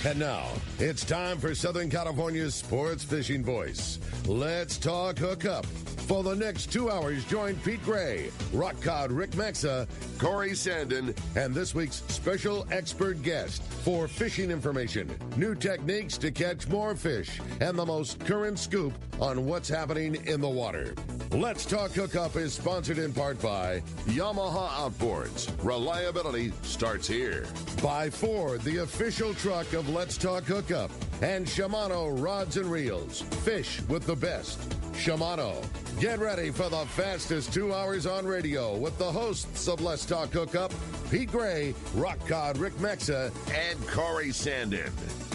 And now, it's time for Southern California's sports fishing voice. Let's talk hookup. For the next 2 hours, join Pete Gray, Rock Cod Rick Maxa, Corey Sandin, and this week's special expert guest for fishing information, new techniques to catch more fish, and the most current scoop on what's happening in the water. Let's Talk Hookup is sponsored in part by Yamaha Outboards. Reliability starts here. By Ford, the official truck of Let's Talk Hookup. And Shimano Rods and Reels. Fish with the best. Shimano. Get ready for the fastest 2 hours on radio with the hosts of Let's Talk Hookup, Pete Gray, Rock Cod Rick Maxa, and Corey Sandin.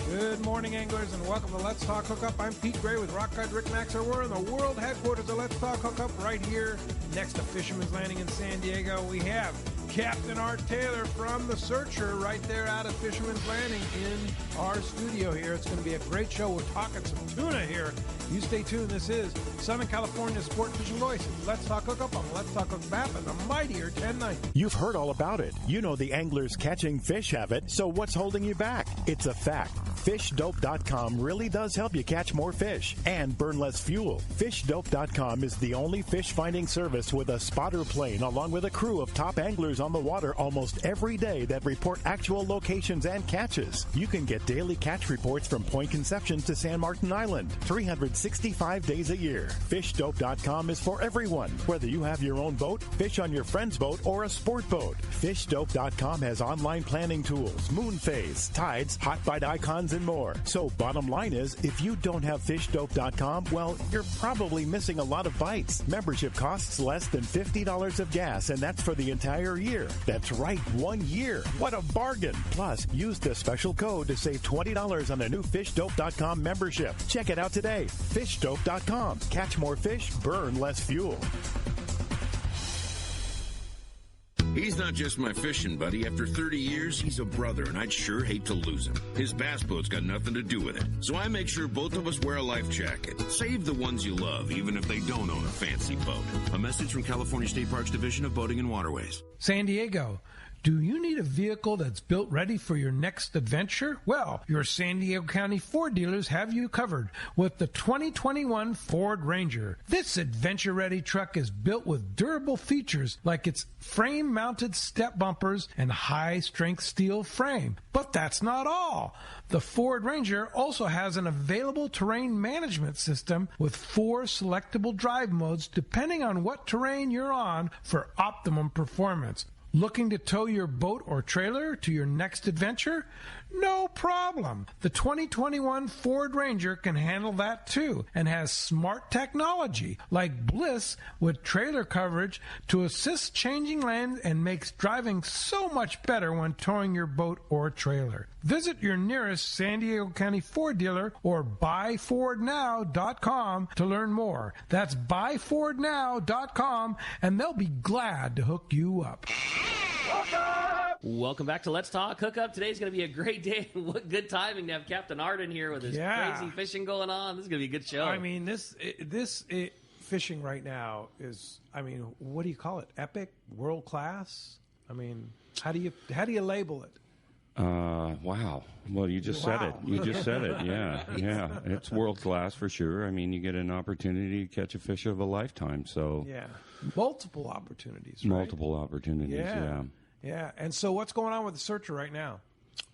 Good morning, anglers, and welcome to Let's Talk Hookup. I'm Pete Gray with Rock Cod Rick Maxa. We're in the world headquarters of Let's Talk Hookup right here next to Fisherman's Landing in San Diego. We have Captain Art Taylor from The Searcher right there out of Fisherman's Landing in our studio here. It's going to be a great show. We're talking some tuna here. You stay tuned. This is Southern California's Sport Fishing Voice. Let's Talk Hookup on Let's Talk Hookup app and the mightier 1090. You've heard all about it. You know the anglers catching fish have it, so what's holding you back? It's a fact. FishDope.com really does help you catch more fish and burn less fuel. FishDope.com is the only fish finding service with a spotter plane along with a crew of top anglers on the water almost every day that report actual locations and catches. You can get daily catch reports from Point Conception to San Martin Island, 365 days a year. FishDope.com is for everyone, whether you have your own boat, fish on your friend's boat, or a sport boat. FishDope.com has online planning tools, moon phase, tides, hot bite icons, and more. So bottom line is, if you don't have FishDope.com, well, you're probably missing a lot of bites. Membership costs less than $50 of gas, and that's for the entire year. That's right, 1 year. What a bargain. Plus, use the special code to save $20 on a new FishDope.com membership. Check it out today. FishDope.com. Catch more fish, burn less fuel. He's not just my fishing buddy. After 30 years, he's a brother, and I'd sure hate to lose him. His bass boat's got nothing to do with it. So I make sure both of us wear a life jacket. Save the ones you love, even if they don't own a fancy boat. A message from California State Parks Division of Boating and Waterways. San Diego. Do you need a vehicle that's built ready for your next adventure? Well, your San Diego County Ford dealers have you covered with the 2021 Ford Ranger. This adventure-ready truck is built with durable features like its frame-mounted step bumpers and high-strength steel frame. But that's not all. The Ford Ranger also has an available terrain management system with 4 selectable drive modes depending on what terrain you're on for optimum performance. Looking to tow your boat or trailer to your next adventure? No problem. The 2021 Ford Ranger can handle that too and has smart technology like Bliss with trailer coverage to assist changing lanes and makes driving so much better when towing your boat or trailer. Visit your nearest San Diego County Ford dealer or buyfordnow.com to learn more. That's buyfordnow.com and they'll be glad to hook you up. Welcome back to Let's Talk Hookup. Today's going to be a great day. What good timing to have Captain Art in here with his crazy fishing going on. This is going to be a good show. I mean, this fishing right now is, I mean, what do you call it? Epic? World class? I mean, how do you label it? Wow. Well, you just said it. You just said it. Yeah. It's world class for sure. I mean, you get an opportunity to catch a fish of a lifetime. So yeah, multiple opportunities. Right? Multiple opportunities. Yeah. And so, what's going on with the Searcher right now?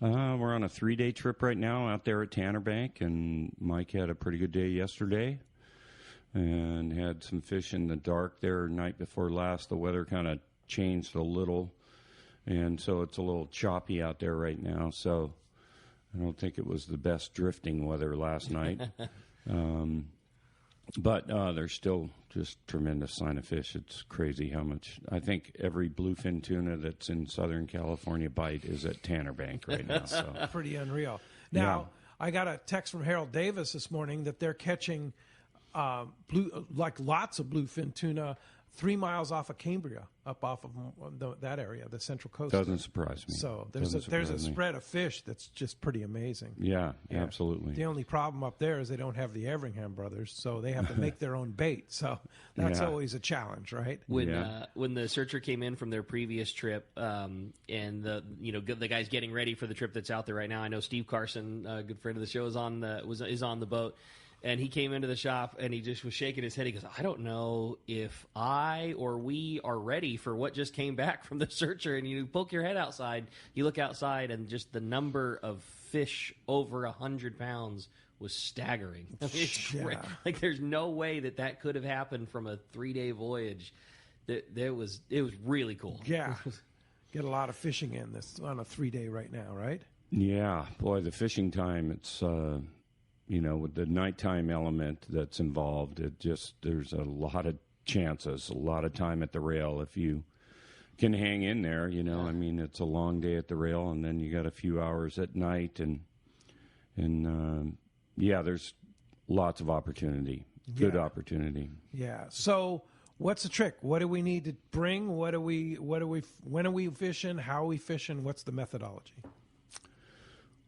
We're on a 3-day trip right now out there at Tanner Bank, and Mike had a pretty good day yesterday, and had some fish in the dark there night before last. The weather kind of changed a little. And so it's a little choppy out there right now. So I don't think it was the best drifting weather last night. But there's still just tremendous sign of fish. It's crazy how much. I think every bluefin tuna that's in Southern California bite is at Tanner Bank right now. So pretty unreal. Now, I got a text from Harold Davis this morning that they're catching lots of bluefin tuna 3 miles off of Cambria, up off of that area, the Central Coast. Doesn't surprise me. So there's a spread of fish that's just pretty amazing. Yeah, absolutely. The only problem up there is they don't have the Everingham brothers, so they have to make their own bait. So that's always a challenge, right? When the searcher came in from their previous trip, and the guys getting ready for the trip that's out there right now. I know Steve Carson, a good friend of the show, is on the boat. And he came into the shop, and he just was shaking his head. He goes, I don't know if I or we are ready for what just came back from the searcher. And you poke your head outside, you look outside, and just the number of fish over 100 pounds was staggering. I mean, it's great. Like, there's no way that could have happened from a 3-day voyage. It was really cool. Yeah. Get a lot of fishing in this on a 3-day right now, right? Yeah. Boy, the fishing time, it's... with the nighttime element that's involved, there's a lot of chances, a lot of time at the rail if you can hang in there. I mean, it's a long day at the rail, and then you got a few hours at night, and there's lots of opportunity, good opportunity. Yeah. So, what's the trick? What do we need to bring? When are we fishing? How are we fishing? What's the methodology?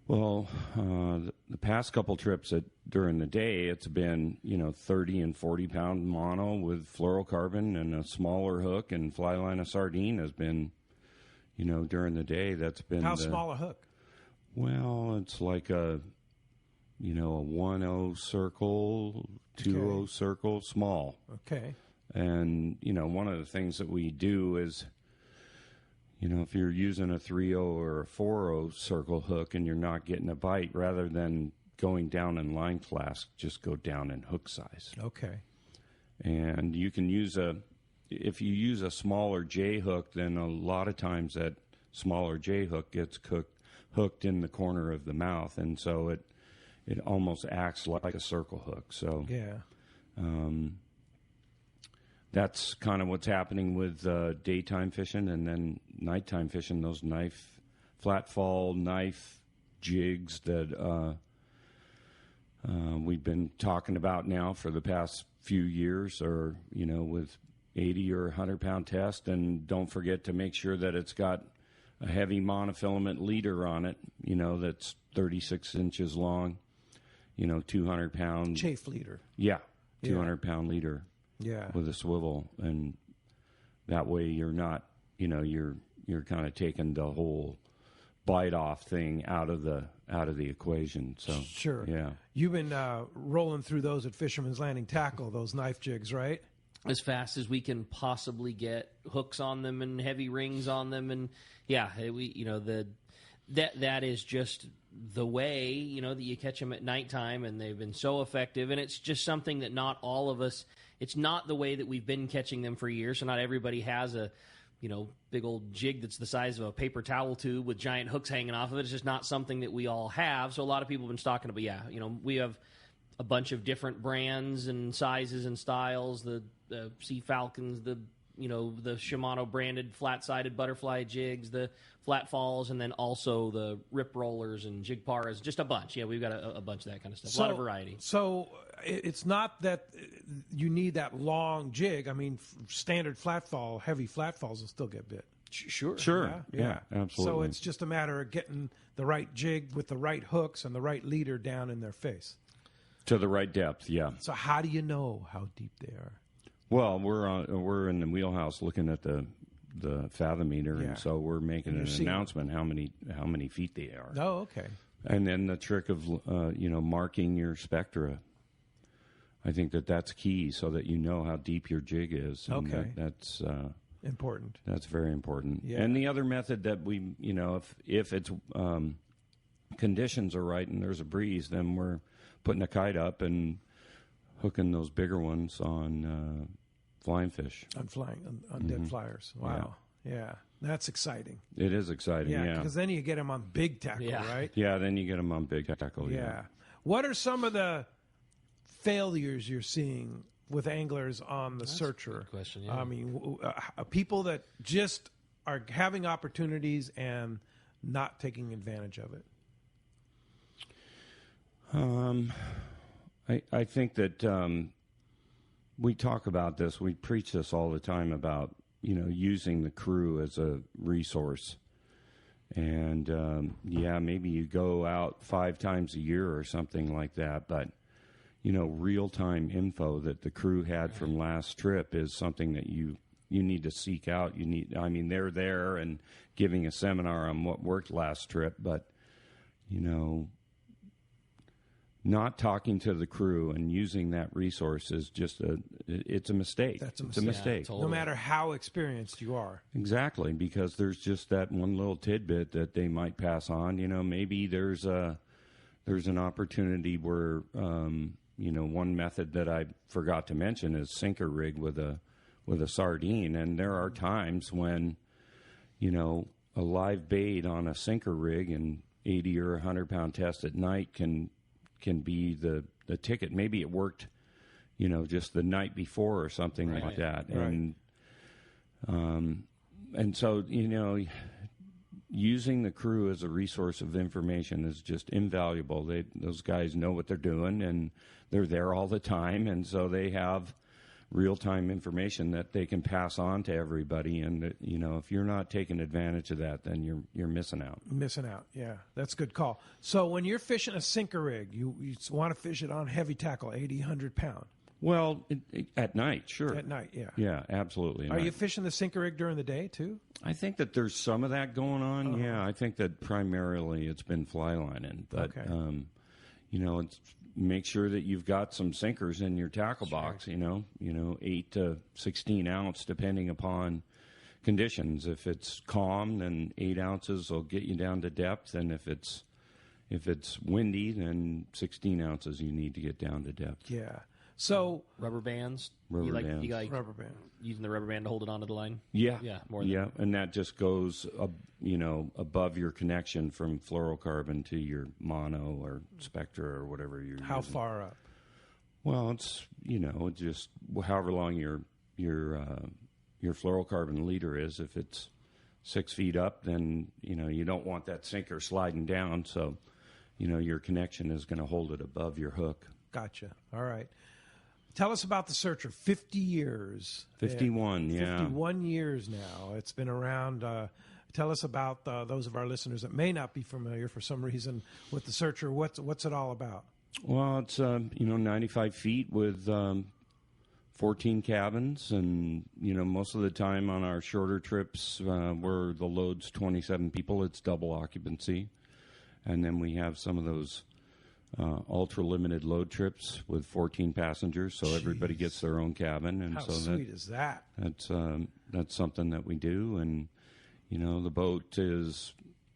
Well, the past couple trips during the day, it's been 30 and 40 pound mono with fluorocarbon and a smaller hook, and fly line of sardine has been, during the day. That's been how small a hook? Well, it's like a 1/0 circle, 2/0 circle, small. Okay. And one of the things that we do is, if you're using a 3/0 or a 4/0 circle hook and you're not getting a bite, rather than going down in line flask, just go down in hook size. Okay. And you can if you use a smaller J hook, then a lot of times that smaller J hook gets hooked in the corner of the mouth, and so it almost acts like a circle hook. So yeah. That's kind of what's happening with daytime fishing, and then nighttime fishing. Those flat fall knife jigs that we've been talking about now for the past few years, or with 80 or 100 pound test. And don't forget to make sure that it's got a heavy monofilament leader on it. That's 36 inches long. 200 pound chafe leader. Yeah, 200 pound leader. Yeah, with a swivel, and that way you're not, you're kind of taking the whole bite off thing out of the equation. So sure, yeah. You've been rolling through those at Fisherman's Landing Tackle, those knife jigs, right? As fast as we can possibly get hooks on them and heavy rings on them, and that is just the way that you catch them at nighttime, and they've been so effective, and it's just something that not all of us. It's not the way that we've been catching them for years, so not everybody has a, big old jig that's the size of a paper towel tube with giant hooks hanging off of it. It's just not something that we all have, so a lot of people have been stocking it. But we have a bunch of different brands and sizes and styles, the Sea Falcons, the Shimano branded flat-sided butterfly jigs, the flat falls, and then also the rip rollers and jig paras, just a bunch. Yeah, we've got a bunch of that kind of stuff. A lot of variety. So it's not that you need that long jig. I mean, standard flat fall, heavy flat falls will still get bit. Sure. Yeah, absolutely. So it's just a matter of getting the right jig with the right hooks and the right leader down in their face. To the right depth, yeah. So how do you know how deep they are? Well, we're in the wheelhouse looking at the fathometer, and so we're making an announcement how many feet they are. Oh, okay. And then the trick of marking your spectra. I think that's key, so that you know how deep your jig is. And okay, that's important. That's very important. Yeah. And the other method that we, if it's conditions are right and there's a breeze, then we're putting a kite up and hooking those bigger ones on flying fish. On dead flyers. Wow. Yeah. That's exciting. It is exciting, yeah. Because then you get them on big tackle, right? Yeah, then you get them on big tackle, yeah. What are some of the failures you're seeing with anglers on the searcher? That's a good question, yeah. I mean, people that just are having opportunities and not taking advantage of it. I think that we talk about this. We preach this all the time about, using the crew as a resource. And, maybe you go out 5 times a year or something like that. But, real-time info that the crew had from last trip is something that you need to seek out. They're there and giving a seminar on what worked last trip, but, not talking to the crew and using that resource is just it's a mistake. It's a mistake. Yeah, totally. No matter how experienced you are. Exactly, because there's just that one little tidbit that they might pass on. Maybe there's an opportunity where, one method that I forgot to mention is sinker rig with a sardine. And there are times when, a live bait on a sinker rig and 80 or 100 pound test at night can be the ticket. Maybe it worked, just the night before or something like that. Right. And so, using the crew as a resource of information is just invaluable. Those guys know what they're doing, and they're there all the time, and so they have real-time information that they can pass on to everybody. And if you're not taking advantage of that, then you're missing out. Missing out, yeah. That's a good call. So when you're fishing a sinker rig, you want to fish it on heavy tackle, 80, 100 pound. Well, at night, sure. At night, yeah. Yeah, absolutely. Are you fishing the sinker rig during the day, too? I think that there's some of that going on, Yeah, I think that primarily it's been fly lining. But, it's make sure that you've got some sinkers in your tackle box, 8 to 16 ounce, depending upon conditions. If it's calm, then 8 ounces will get you down to depth. And if it's windy, then 16 ounces you need to get down to depth. Yeah. So rubber bands. Rubber bands. You like rubber band. using the rubber band to hold it onto the line. Yeah. Yeah. And that just goes, above your connection from fluorocarbon to your mono or Spectra or whatever you're How using. far up? Well, it's just however long your fluorocarbon leader is. If it's 6 feet up, then you don't want that sinker sliding down. So, your connection is going to hold it above your hook. Gotcha. All right. Tell us about the Searcher. 50 years. 51, yeah. 51 years now. It's been around. Tell us about those of our listeners that may not be familiar for some reason with the Searcher. What's it all about? Well, it's 95 feet with 14 cabins, and most of the time on our shorter trips where the load's 27 people, it's double occupancy, and then we have some of those ultra limited load trips with 14 passengers, so everybody gets their own cabin. And How so sweet is that? That's something that we do. And the boat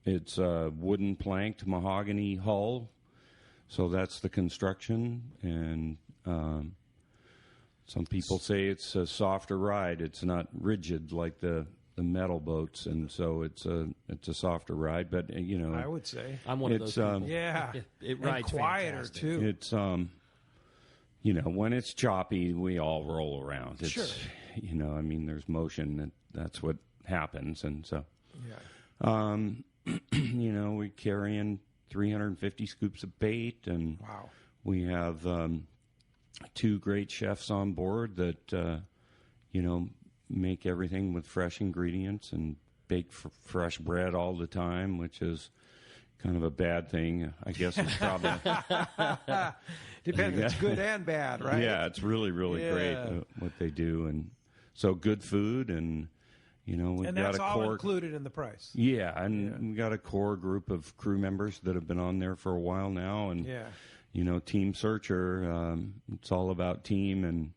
it's a wooden planked mahogany hull, so that's the construction. And some people say it's a softer ride. It's not rigid like the metal boats, and so it's a softer ride. But I would say I'm one of those people. yeah, it rides and quieter fantastic. too. It's when it's choppy, we all roll around. It's, Sure. There's motion. That's what happens, and so we're carrying 350 scoops of bait, and Wow. we have 2 great chefs on board that make everything with fresh ingredients and bake fresh bread all the time, which is kind of a bad thing. I guess it's probably Depends. It's good and bad, right? Yeah, it's really, really great what they do, and so good food, and we've And got that's a all core included in the price. Yeah, and we got a core group of crew members that have been on there for a while now, and Team Searcher. It's all about team, and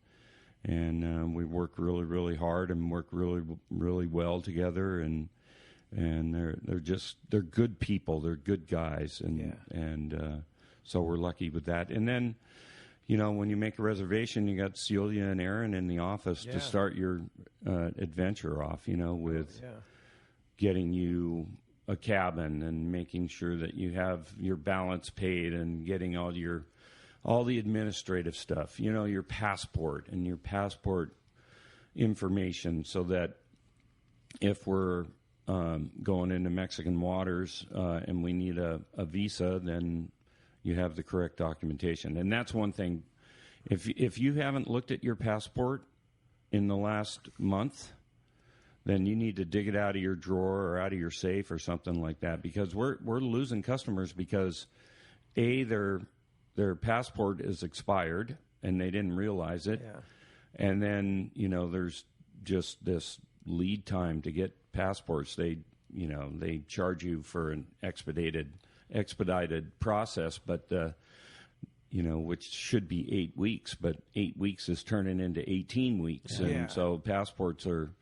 we work really, really hard and work really, really well together, and they're good people. They're good guys, and so we're lucky with that. And then, when you make a reservation, you got Celia and Aaron in the office to start your adventure off. With getting you a cabin and making sure that you have your balance paid and getting all the administrative stuff, your passport and your passport information, so that if we're going into Mexican waters and we need a visa, then you have the correct documentation. And that's one thing. If you haven't looked at your passport in the last month, then you need to dig it out of your drawer or out of your safe or something like that, because we're losing customers because their passport is expired and they didn't realize it. Yeah. And then, there's just this lead time to get passports. They charge you for an expedited process, but which should be 8 weeks, but 8 weeks is turning into 18 weeks. Yeah. And so passports are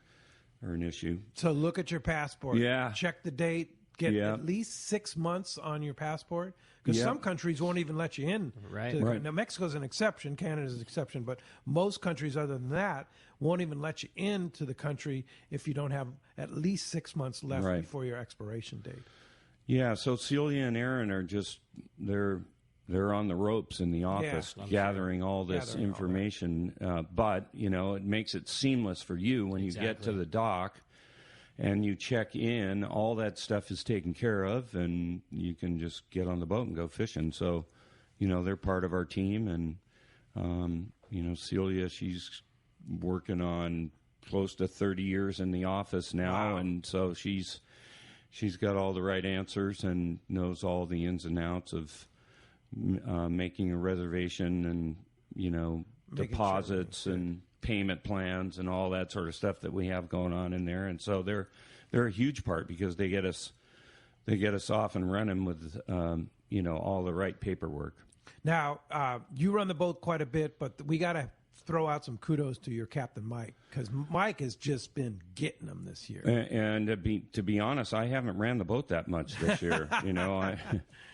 an issue. So look at your passport. Yeah. Check the date. Get at least 6 months on your passport, because some countries won't even let you in. Right. Now, Mexico's an exception. Canada's an exception. But most countries other than that won't even let you into the country if you don't have at least 6 months left before your expiration date. Yeah, so Celia and Aaron are just, they're on the ropes in the office gathering all this information. But, it makes it seamless for you when you get to the dock and you check in. All that stuff is taken care of, and you can just get on the boat and go fishing. So, they're part of our team. And, Celia, she's working on close to 30 years in the office now. Wow. And so she's got all the right answers and knows all the ins and outs of making a reservation and, deposits and payment plans and all that sort of stuff that we have going on in there. And so they're a huge part, because they get us off and running with, all the right paperwork. Now, you run the boat quite a bit, but we got to throw out some kudos to your captain, Mike, because Mike has just been getting them this year. And to be honest, I haven't ran the boat that much this year.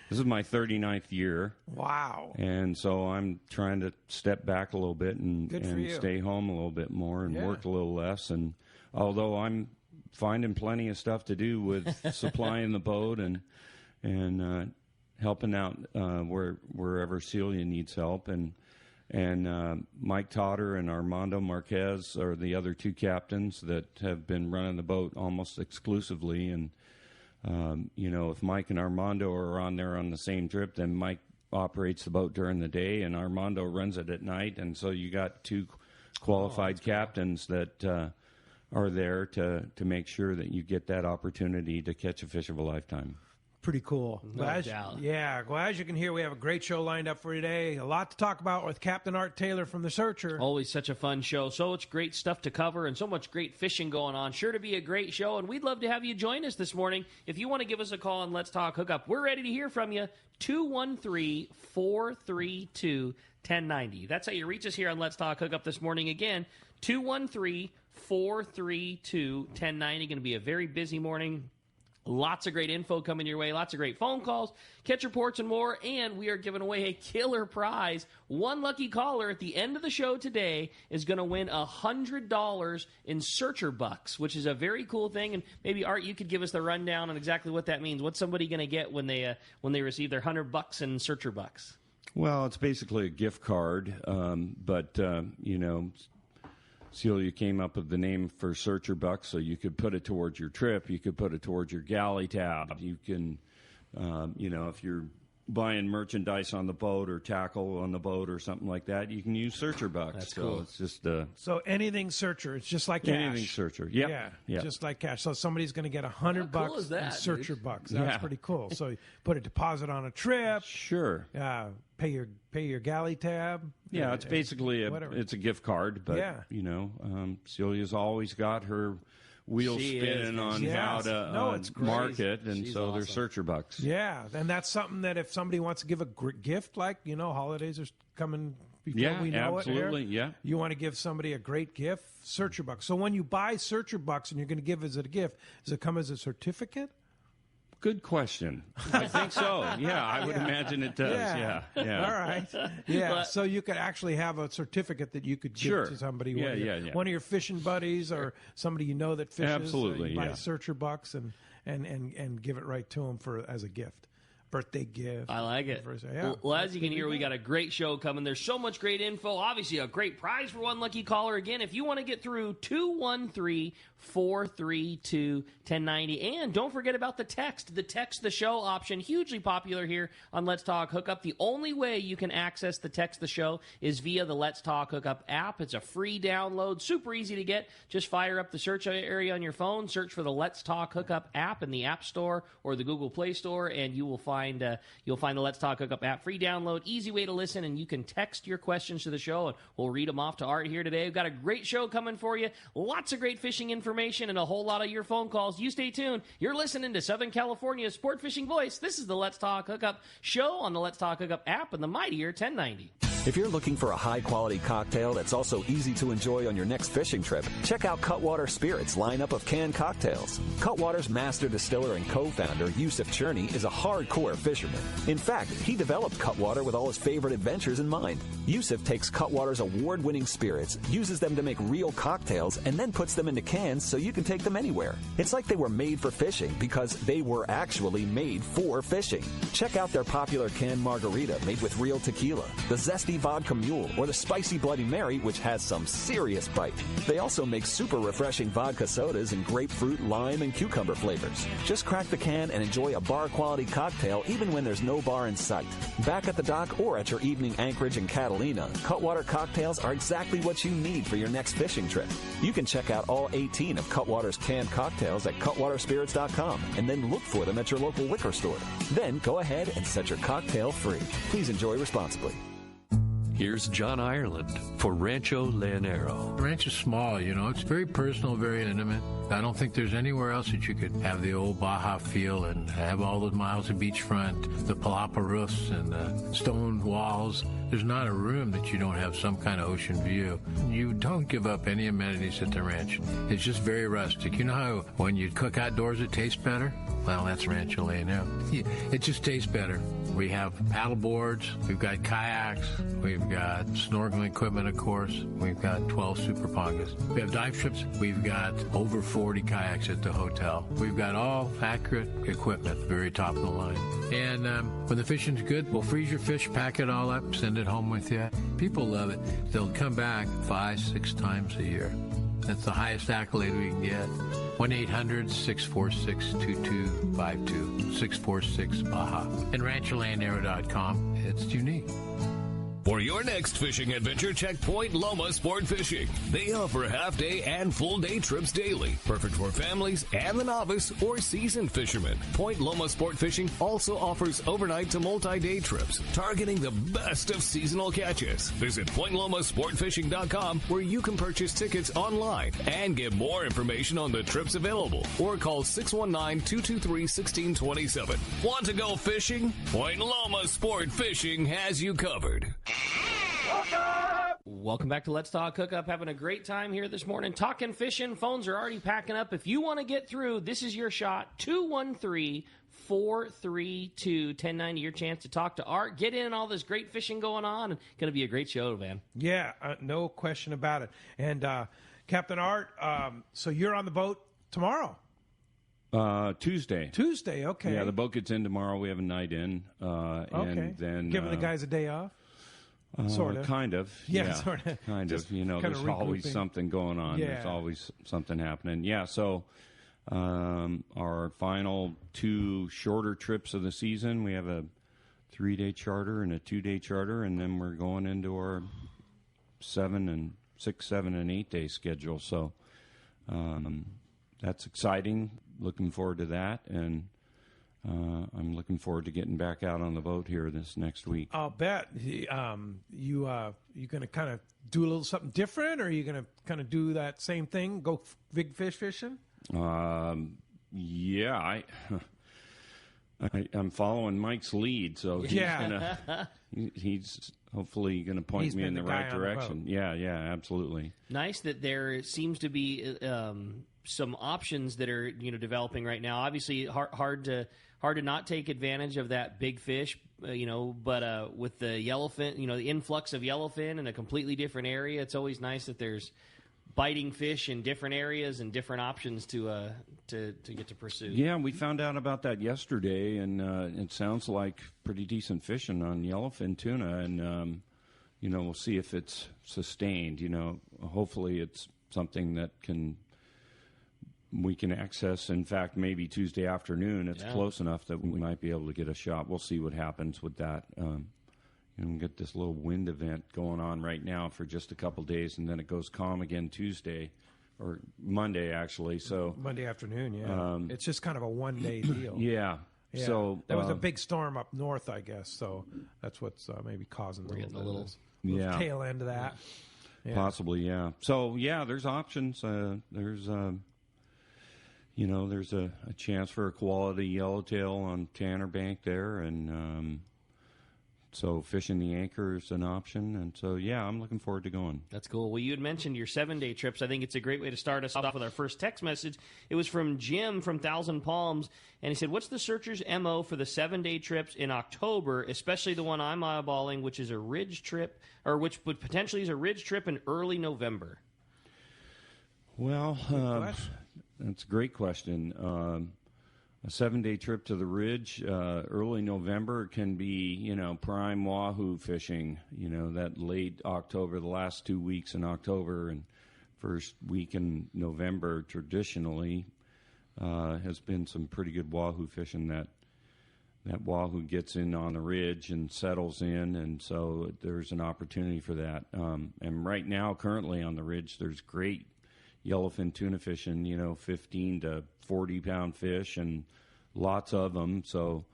This is my 39th year. Wow. And so I'm trying to step back a little bit and stay home a little bit more and work a little less. And although I'm finding plenty of stuff to do with supplying the boat and helping out wherever Celia needs help. And Mike Totter and Armando Marquez are the other two captains that have been running the boat almost exclusively. And, if Mike and Armando are on there on the same trip, then Mike operates the boat during the day and Armando runs it at night. And so you got two qualified captains that are there to make sure that you get that opportunity to catch a fish of a lifetime. Pretty cool. No doubt. Yeah. Well, as you can hear, we have a great show lined up for you today. A lot to talk about with Captain Art Taylor from The Searcher. Always such a fun show. So much great stuff to cover and so much great fishing going on. Sure to be a great show, and we'd love to have you join us this morning. If you want to give us a call and Let's Talk Hookup, we're ready to hear from you. 213-432-1090. That's how you reach us here on Let's Talk Hookup this morning. Again, 213-432-1090. Going to be a very busy morning. Lots of great info coming your way, lots of great phone calls, catch reports, and more. And we are giving away a killer prize. One lucky caller at the end of the show today is going to win $100 in Searcher Bucks, which is a very cool thing. And maybe, Art, you could give us the rundown on exactly what that means. What's somebody going to get when they receive their $100 in Searcher Bucks? Well, it's basically a gift card, but Celia came up with the name for Searcher Bucks, so you could put it towards your trip. You could put it towards your galley tab. You can, if you're buying merchandise on the boat or tackle on the boat or something like that, you can use Searcher Bucks. That's cool. It's just so anything Searcher. It's just like cash. Anything Searcher. Yep. Yeah, just like cash. So somebody's going to get $100 in Searcher Bucks. That's pretty cool. So you put a deposit on a trip. Sure. Pay your galley tab. Yeah, it's basically it's a gift card, but Celia's always got her wheels spinning on how to market, and so they're Searcher Bucks. Yeah, and that's something that if somebody wants to give a gift, like holidays are coming before we know absolutely, it. You want to give somebody a great gift, Searcher Bucks. So when you buy Searcher Bucks and you're going to give as a gift, does it come as a certificate? Good question. I think so. Yeah, I would imagine it does. Yeah. All right. Yeah, so you could actually have a certificate that you could give to somebody. One of your fishing buddies or somebody that fishes. Absolutely, buy Searcher Bucks and give it right to them as a gift. birthday gift. I like it. Yeah, well, as you can hear, we got a great show coming. There's so much great info. Obviously, a great prize for one lucky caller. Again, if you want to get through 213-432-1090. And don't forget about the text. The text the show option, hugely popular here on Let's Talk Hookup. The only way you can access the text the show is via the Let's Talk Hookup app. It's a free download, super easy to get. Just fire up the search area on your phone, search for the Let's Talk Hookup app in the App Store or the Google Play Store, and you will find the Let's Talk Hookup app. Free download, easy way to listen, and you can text your questions to the show, and we'll read them off to Art here today. We've got a great show coming for you. Lots of great fishing information and a whole lot of your phone calls. You stay tuned. You're listening to Southern California's sport fishing voice. This is the Let's Talk Hookup show on the Let's Talk Hookup app and the mightier 1090. If you're looking for a high-quality cocktail that's also easy to enjoy on your next fishing trip, check out Cutwater Spirits' lineup of canned cocktails. Cutwater's master distiller and co-founder, Yusuf Cherney, is a hardcore fisherman. In fact, he developed Cutwater with all his favorite adventures in mind. Yusuf takes Cutwater's award-winning spirits, uses them to make real cocktails, and then puts them into cans so you can take them anywhere. It's like they were made for fishing because they were actually made for fishing. Check out their popular canned margarita made with real tequila, the zesty vodka mule, or the spicy Bloody Mary, which has some serious bite. They also make super refreshing vodka sodas in grapefruit, lime, and cucumber flavors. Just crack the can and enjoy a bar-quality cocktail even when there's no bar in sight. Back at the dock or at your evening anchorage in Catalina, Cutwater cocktails are exactly what you need for your next fishing trip. You can check out all 18 of Cutwater's canned cocktails at cutwaterspirits.com and then look for them at your local liquor store. Then go ahead and set your cocktail free. Please enjoy responsibly. Here's John Ireland for Rancho Leonero. The ranch is small, It's very personal, very intimate. I don't think there's anywhere else that you could have the old Baja feel and have all those miles of beachfront, the palapa roofs and the stone walls. There's not a room that you don't have some kind of ocean view. You don't give up any amenities at the ranch. It's just very rustic. You know how when you cook outdoors it tastes better? Well, that's Rancho Leonero. It just tastes better. We have paddle boards, we've got kayaks, we've got snorkeling equipment, of course. We've got 12 super pongas. We have dive trips. We've got over 40 kayaks at the hotel. We've got all accurate equipment, very top of the line. And when the fishing's good, we'll freeze your fish, pack it all up, send it home with you. People love it. They'll come back 5-6 times a year. That's the highest accolade we can get. 1-800-646-2252, 646-BAJA. And rancholeonero.com. It's unique. For your next fishing adventure, check Point Loma Sport Fishing. They offer half-day and full-day trips daily, perfect for families and the novice or seasoned fishermen. Point Loma Sport Fishing also offers overnight to multi-day trips, targeting the best of seasonal catches. Visit PointLomaSportFishing.com, where you can purchase tickets online and get more information on the trips available, or call 619-223-1627. Want to go fishing? Point Loma Sport Fishing has you covered. Welcome back to Let's Talk Hookup. Having a great time here this morning. Talking fishing. Phones are already packing up. If you want to get through, this is your shot. 213-432-1090. Your chance to talk to Art. Get in all this great fishing going on. It's going to be a great show, man. Yeah, no question about it. And Captain Art, so you're on the boat tomorrow? Tuesday. Tuesday, okay. Yeah, the boat gets in tomorrow. We have a night in. Okay. And then giving the guys a day off? Sort of. Kind of. Yeah, sort of. Kind of. There's always something going on. Yeah. There's always something happening. Yeah, so our final 2 shorter trips of the season, we have a 3-day charter and a 2-day charter, and then we're going into our 6, 7, and 8-day schedule. So that's exciting. Looking forward to that, and I'm looking forward to getting back out on the boat here this next week. I'll bet. You going to kind of do a little something different, or are you going to kind of do that same thing, go big fish fishing? Yeah, I'm following Mike's lead, so he's hopefully going to point me in the right direction. Yeah, absolutely. Nice that there seems to be some options that are developing right now. Obviously, hard to not take advantage of that big fish, but with the yellowfin, the influx of yellowfin in a completely different area, it's always nice that there's biting fish in different areas and different options to get to pursue. Yeah, we found out about that yesterday, and it sounds like pretty decent fishing on yellowfin tuna, and we'll see if it's sustained. Hopefully it's something that we can access. In fact, maybe Tuesday afternoon. It's close enough that we might be able to get a shot. We'll see what happens with that. And get this little wind event going on right now for just a couple days, and then it goes calm again Tuesday or Monday, actually. So Monday afternoon, yeah. It's just kind of a one-day deal. Yeah. So there was a big storm up north, I guess. So that's what's maybe causing the little tail end of that. Yeah. Possibly, yeah. So there's options. There's a chance for a quality yellowtail on Tanner Bank there, and so fishing the anchor is an option. And so, I'm looking forward to going. That's cool. Well, you had mentioned your 7-day trips. I think it's a great way to start us off with our first text message. It was from Jim from Thousand Palms, and he said, what's the searcher's MO for the 7-day trips in October, especially the one I'm eyeballing, which is a ridge trip, or which would potentially is a ridge trip in early November? Well, that's a great question. A 7-day trip to the ridge, early November can be, prime wahoo fishing, that late October, the last 2 weeks in October and first week in November traditionally has been some pretty good wahoo fishing. That wahoo gets in on the ridge and settles in, and so there's an opportunity for that. And right now, currently on the ridge, there's great yellowfin tuna fishing, 15 to 40-pound fish, and lots of them. So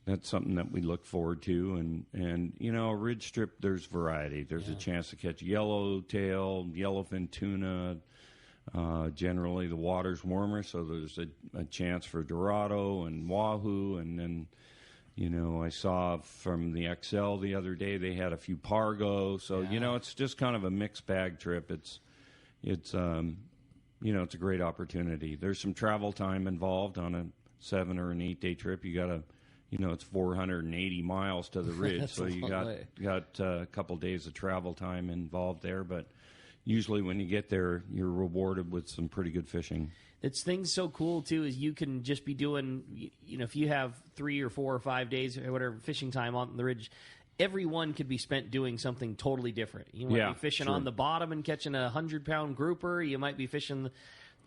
that's something that we look forward to. And a ridge strip, there's variety. There's a chance to catch yellowtail, yellowfin tuna. Generally, the water's warmer, so there's a chance for dorado and wahoo. And then, I saw from the XL the other day, they had a few pargo. So, it's just kind of a mixed bag trip. It's it's a great opportunity. There's some travel time involved on a 7 or an 8 day trip. You got to, it's 480 miles to the ridge, so you got a couple days of travel time involved there. But usually when you get there, you're rewarded with some pretty good fishing. It's things so cool too is you can just be doing, if you have 3 or 4 or 5 days or whatever fishing time on the ridge. Every one could be spent doing something totally different. You might be fishing on the bottom and catching a 100-pound grouper. You might be fishing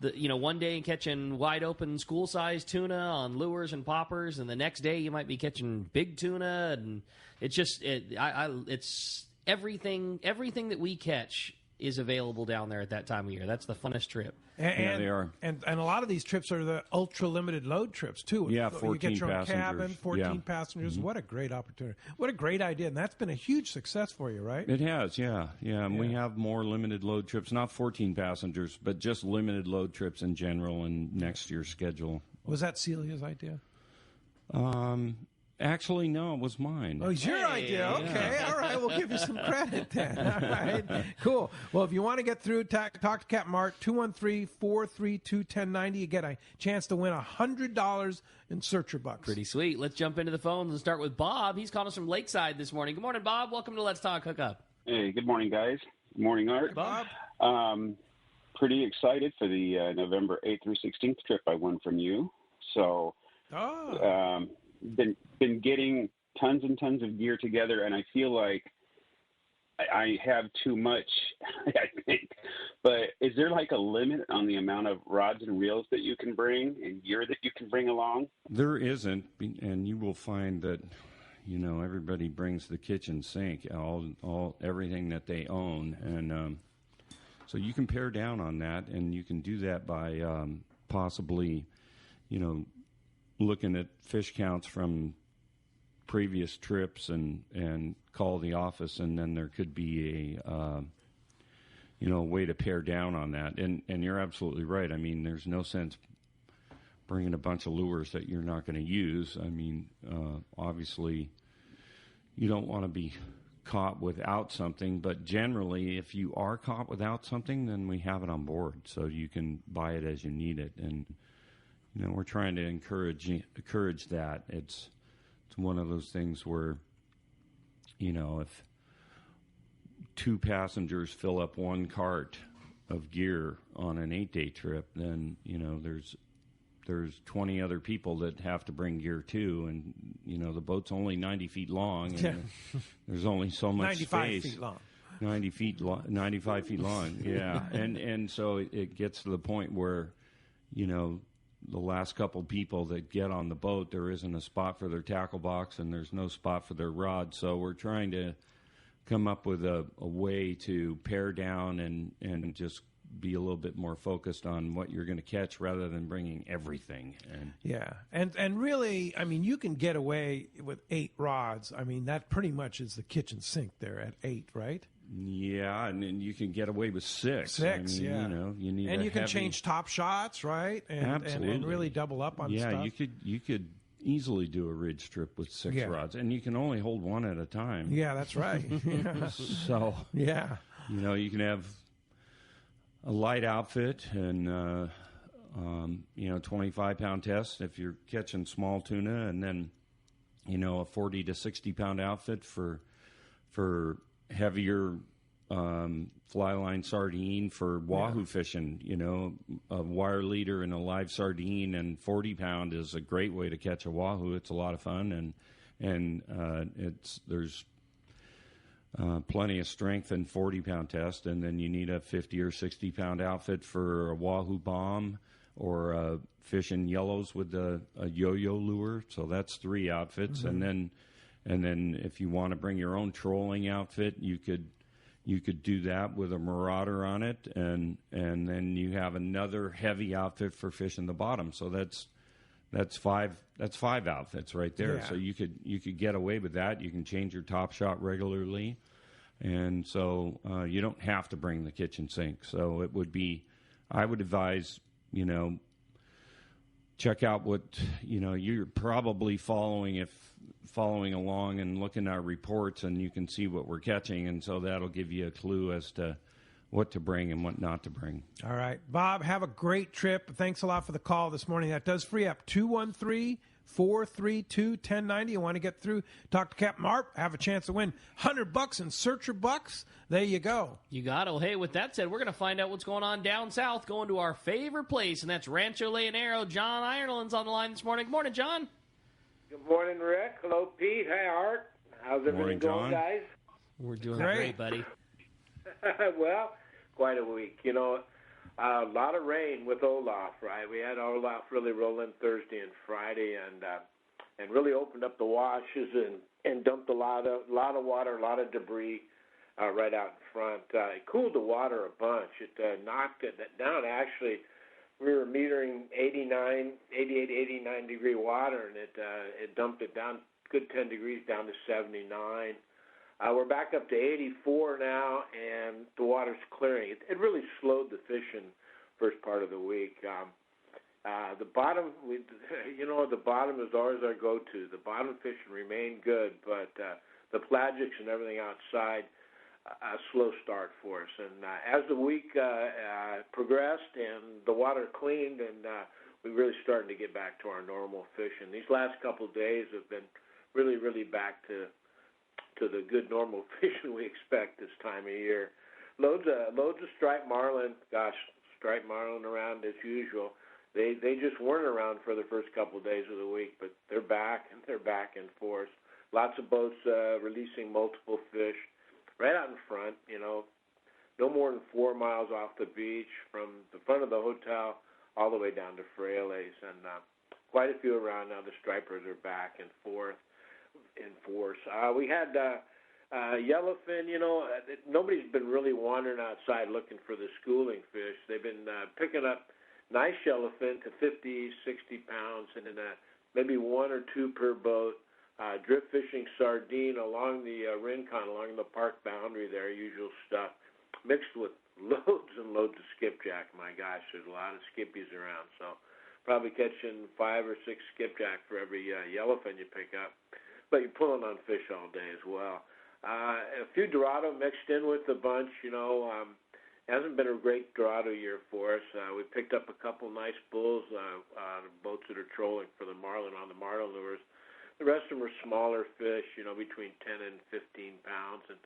one day and catching wide open school size tuna on lures and poppers, and the next day you might be catching big tuna. And it's just it's everything that we catch is available down there at that time of year. That's the funnest trip. And they are. And a lot of these trips are the ultra-limited load trips, too. Yeah, 14 you get your own passengers. cabin, 14 passengers. Mm-hmm. What a great opportunity. What a great idea. And that's been a huge success for you, right? It has, yeah. And we have more limited load trips, not 14 passengers, but just limited load trips in general in next year's schedule. Was that Celia's idea? Actually, no, it was mine. Oh, it's your idea. Okay, all right. We'll give you some credit then. All right, cool. Well, if you want to get through, talk to Captain Mark, 213-432-1090. You get a chance to win $100 in Searcher Bucks. Pretty sweet. Let's jump into the phones and start with Bob. He's calling us from Lakeside this morning. Good morning, Bob. Welcome to Let's Talk Hookup. Hey, good morning, guys. Good morning, Art. Hey, Bob. Pretty excited for the November 8th through 16th trip I won from you. So, been getting tons and tons of gear together, and I feel like I have too much, I think. But is there like a limit on the amount of rods and reels that you can bring and gear that you can bring along? There isn't, and you will find that, everybody brings the kitchen sink, everything that they own, and so you can pare down on that, and you can do that by possibly, looking at fish counts from previous trips and call the office, and then there could be a way to pare down on that. And you're absolutely right. I mean, there's no sense bringing a bunch of lures that you're not going to use. I mean, obviously, you don't want to be caught without something, but generally, if you are caught without something, then we have it on board, so you can buy it as you need it. And we're trying to encourage that. It's one of those things where, if 2 passengers fill up one cart of gear on an 8-day trip, then, there's 20 other people that have to bring gear too, and, the boat's only 90 feet long, and there's only so much 95 space. feet long. 95 feet long, yeah. And so it gets to the point where, the last couple people that get on the boat, there isn't a spot for their tackle box and there's no spot for their rod. So we're trying to come up with a way to pare down and just be a little bit more focused on what you're going to catch rather than bringing everything. And really, you can get away with 8 rods. That pretty much is the kitchen sink there at 8, right? Yeah, and then you can get away with 6. Yeah. You need and you can change top shots, right? And really double up on stuff. Yeah, you could easily do a ridge trip with 6 rods, and you can only hold one at a time. Yeah, that's right. So yeah, you can have a light outfit and 25-pound test if you're catching small tuna, and then a 40 to 60-pound outfit for heavier fly line sardine for wahoo fishing. A wire leader and a live sardine and 40-pound is a great way to catch a wahoo. It's a lot of fun, and there's plenty of strength in 40-pound test, and then you need a 50 or 60-pound outfit for a wahoo bomb or fishing yellows with a yo-yo lure. So that's 3 outfits, Mm-hmm. and then if you want to bring your own trolling outfit, you could do that with a Marauder on it, and then you have another heavy outfit for fishing the bottom. So that's 5 outfits right there. Yeah. So you could get away with that. You can change your top shot regularly, and so you don't have to bring the kitchen sink. So I would advise, check out what you're probably following along and looking at our reports, and you can see what we're catching, and so that'll give you a clue as to what to bring and what not to bring. All right. Bob, have a great trip. Thanks a lot for the call this morning. That does free up 213-432-1090. You want to get through, talk to Captain Marp, have a chance to win $100 in Searcher Bucks. There you go. You got it. Well, hey, with that said, we're going to find out what's going on down south, going to our favorite place, and that's Rancho Leonero. John Ireland's on the line this morning. Good morning, John. Good morning, Rick. Hello, Pete. Hi, Art. How's everything going, guys? We're doing great, buddy. Well, quite a week. A lot of rain with Olaf, right? We had Olaf really rolling Thursday and Friday, and really opened up the washes and dumped a lot of water, a lot of debris right out in front. It cooled the water a bunch. It knocked it down. Actually, we were metering 88, 89 degree water, and it dumped it down good 10 degrees down to 79. We're back up to 84 now, and the water's clearing. It really slowed the fishing first part of the week. The bottom, the bottom is always our go-to. The bottom fishing remained good, but the pelagics and everything outside, a slow start for us. And as the week progressed and the water cleaned, and we really started to get back to our normal fishing. These last couple of days have been really, really back to the good normal fishing we expect this time of year. Loads of striped marlin. Gosh, striped marlin around as usual. They just weren't around for the first couple of days of the week, but they're back, and they're back in force. Lots of boats releasing multiple fish right out in front, no more than 4 miles off the beach from the front of the hotel all the way down to Frailes, and quite a few around now. The stripers are back in force. We had yellowfin. Nobody's been really wandering outside looking for the schooling fish. They've been picking up nice yellowfin to 50, 60 pounds, and then maybe 1 or 2 per boat. Drift fishing sardine along the Rincon, along the park boundary there, usual stuff, mixed with loads and loads of skipjack. My gosh, there's a lot of skippies around, so probably catching 5 or 6 skipjack for every yellowfin you pick up. But you're pulling on fish all day as well. A few Dorado mixed in with the bunch. Hasn't been a great Dorado year for us. We picked up a couple nice bulls, boats that are trolling for the marlin on the marlin lures. The rest of them are smaller fish, between 10 and 15 pounds. And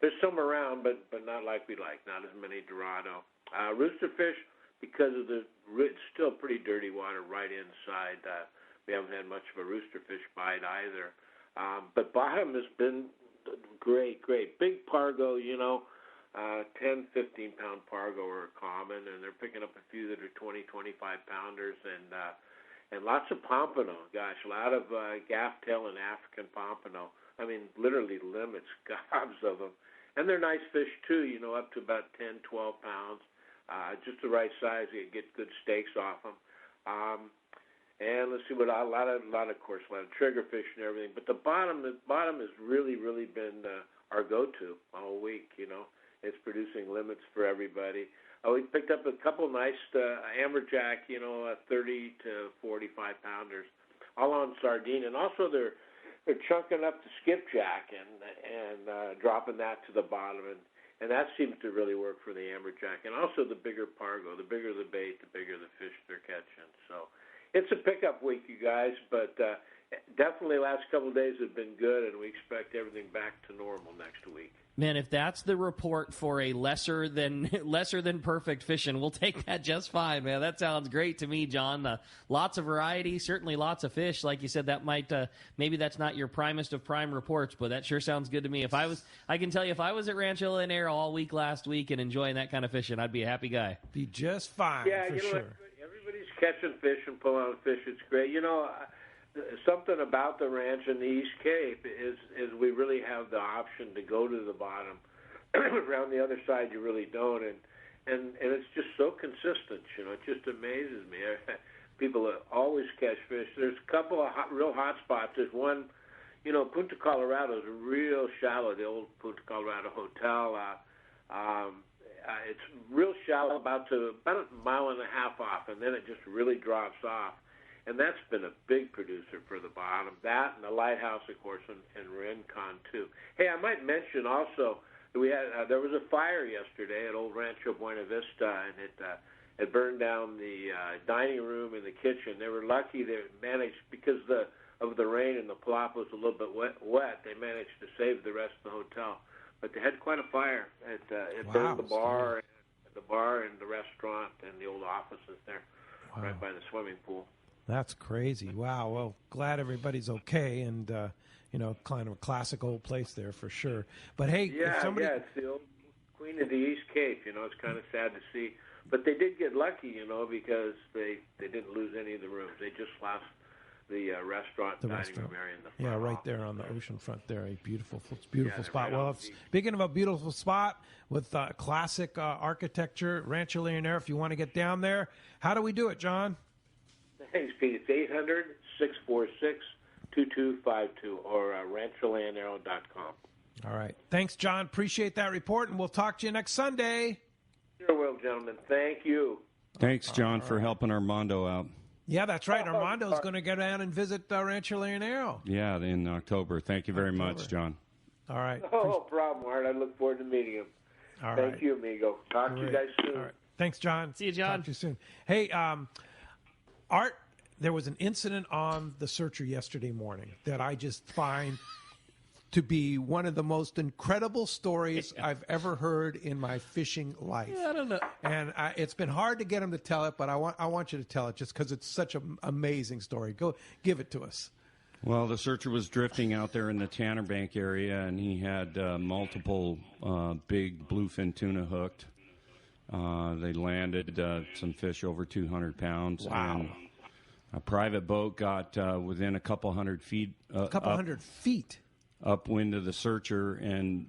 There's some around, but not like we like. Not as many Dorado. Roosterfish, because of it's still pretty dirty water right inside. We haven't had much of a roosterfish bite either. But bottom has been great. Big Pargo, 10, 15-pound Pargo are common, and they're picking up a few that are 20, 25-pounders, and lots of pompano. Gosh, a lot of gaff-tail and African pompano. I mean, literally limits, gobs of them. And they're nice fish, too, up to about 10, 12 pounds. Just the right size, you get good steaks off them. And let's see what a lot of triggerfish and everything. But the bottom has really been our go-to all week. It's producing limits for everybody. We picked up a couple nice amberjack, 30 to 45 pounders, all on sardine, and also they're chunking up the skipjack and dropping that to the bottom, and that seems to really work for the amberjack, and also the bigger Pargo. The bigger the bait, the bigger the fish they're catching. So it's a pickup week, you guys, but definitely last couple of days have been good, and we expect everything back to normal next week. Man, if that's the report for a lesser than perfect fishing, we'll take that just fine, man. That sounds great to me, John. Lots of variety, certainly lots of fish. Like you said, that might maybe that's not your primest of prime reports, but that sure sounds good to me. I can tell you, if I was at Rancho Lanero all week last week and enjoying that kind of fishing, I'd be a happy guy. Be just fine. Yeah, for sure. Everybody's catching fish and pulling on fish. It's great. Something about the ranch in the East Cape is we really have the option to go to the bottom. Around the other side, you really don't, and it's just so consistent. It just amazes me. People always catch fish. There's a couple of real hot spots. There's one, Punta Colorado is real shallow. The old Punta Colorado Hotel. It's real shallow, about a mile and a half off, and then it just really drops off. And that's been a big producer for the bottom. That and the Lighthouse, of course, and Rincon, too. Hey, I might mention also that there was a fire yesterday at Old Rancho Buena Vista, and it burned down the dining room and the kitchen. They were lucky they managed, because of the rain and the palapa was a little bit wet, they managed to save the rest of the hotel. But they had quite a fire. It burned the bar and the restaurant and the old offices there, right by the swimming pool. That's crazy. Wow. Well, glad everybody's okay, and kind of a classic old place there for sure. But hey, if somebody... it's the old Queen of the East Cape. It's kind of sad to see, but they did get lucky, because they didn't lose any of the rooms. They just lost the restaurant, dining room area in the front. Yeah, right there on the ocean front there. A beautiful spot. Well, speaking of a beautiful spot with classic architecture, Rancho Leonero, if you want to get down there, how do we do it, John? Thanks, Pete. It's 800-646-2252 or rancholeonero.com. All right. Thanks, John. Appreciate that report, and we'll talk to you next Sunday. Sure will, gentlemen. Thank you. Thanks, John, for helping Armando out. Yeah, that's right. Armando's going to go down and visit Rancho Leonero. Yeah, in October. Thank you very much, John. All right. No problem, Art. I look forward to meeting him. Thank you, amigo. Talk to you guys soon. All right. Thanks, John. See you, John. Talk to you soon. Hey, Art, there was an incident on the Searcher yesterday morning that I just find to be one of the most incredible stories I've ever heard in my fishing life. Yeah, I don't know. And it's been hard to get him to tell it, but I want you to tell it just because it's such an amazing story. Go give it to us. Well, the Searcher was drifting out there in the Tanner Bank area, and he had multiple big bluefin tuna hooked. They landed some fish over 200 pounds. Wow. And a private boat got within a couple hundred feet. Upwind of the Searcher and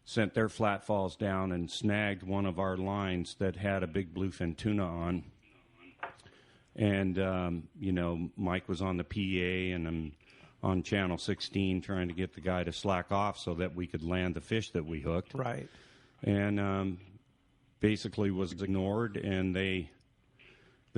sent their flat falls down and snagged one of our lines that had a big bluefin tuna on. And, Mike was on the PA, and I'm on Channel 16 trying to get the guy to slack off so that we could land the fish that we hooked. Right. And basically was ignored, and they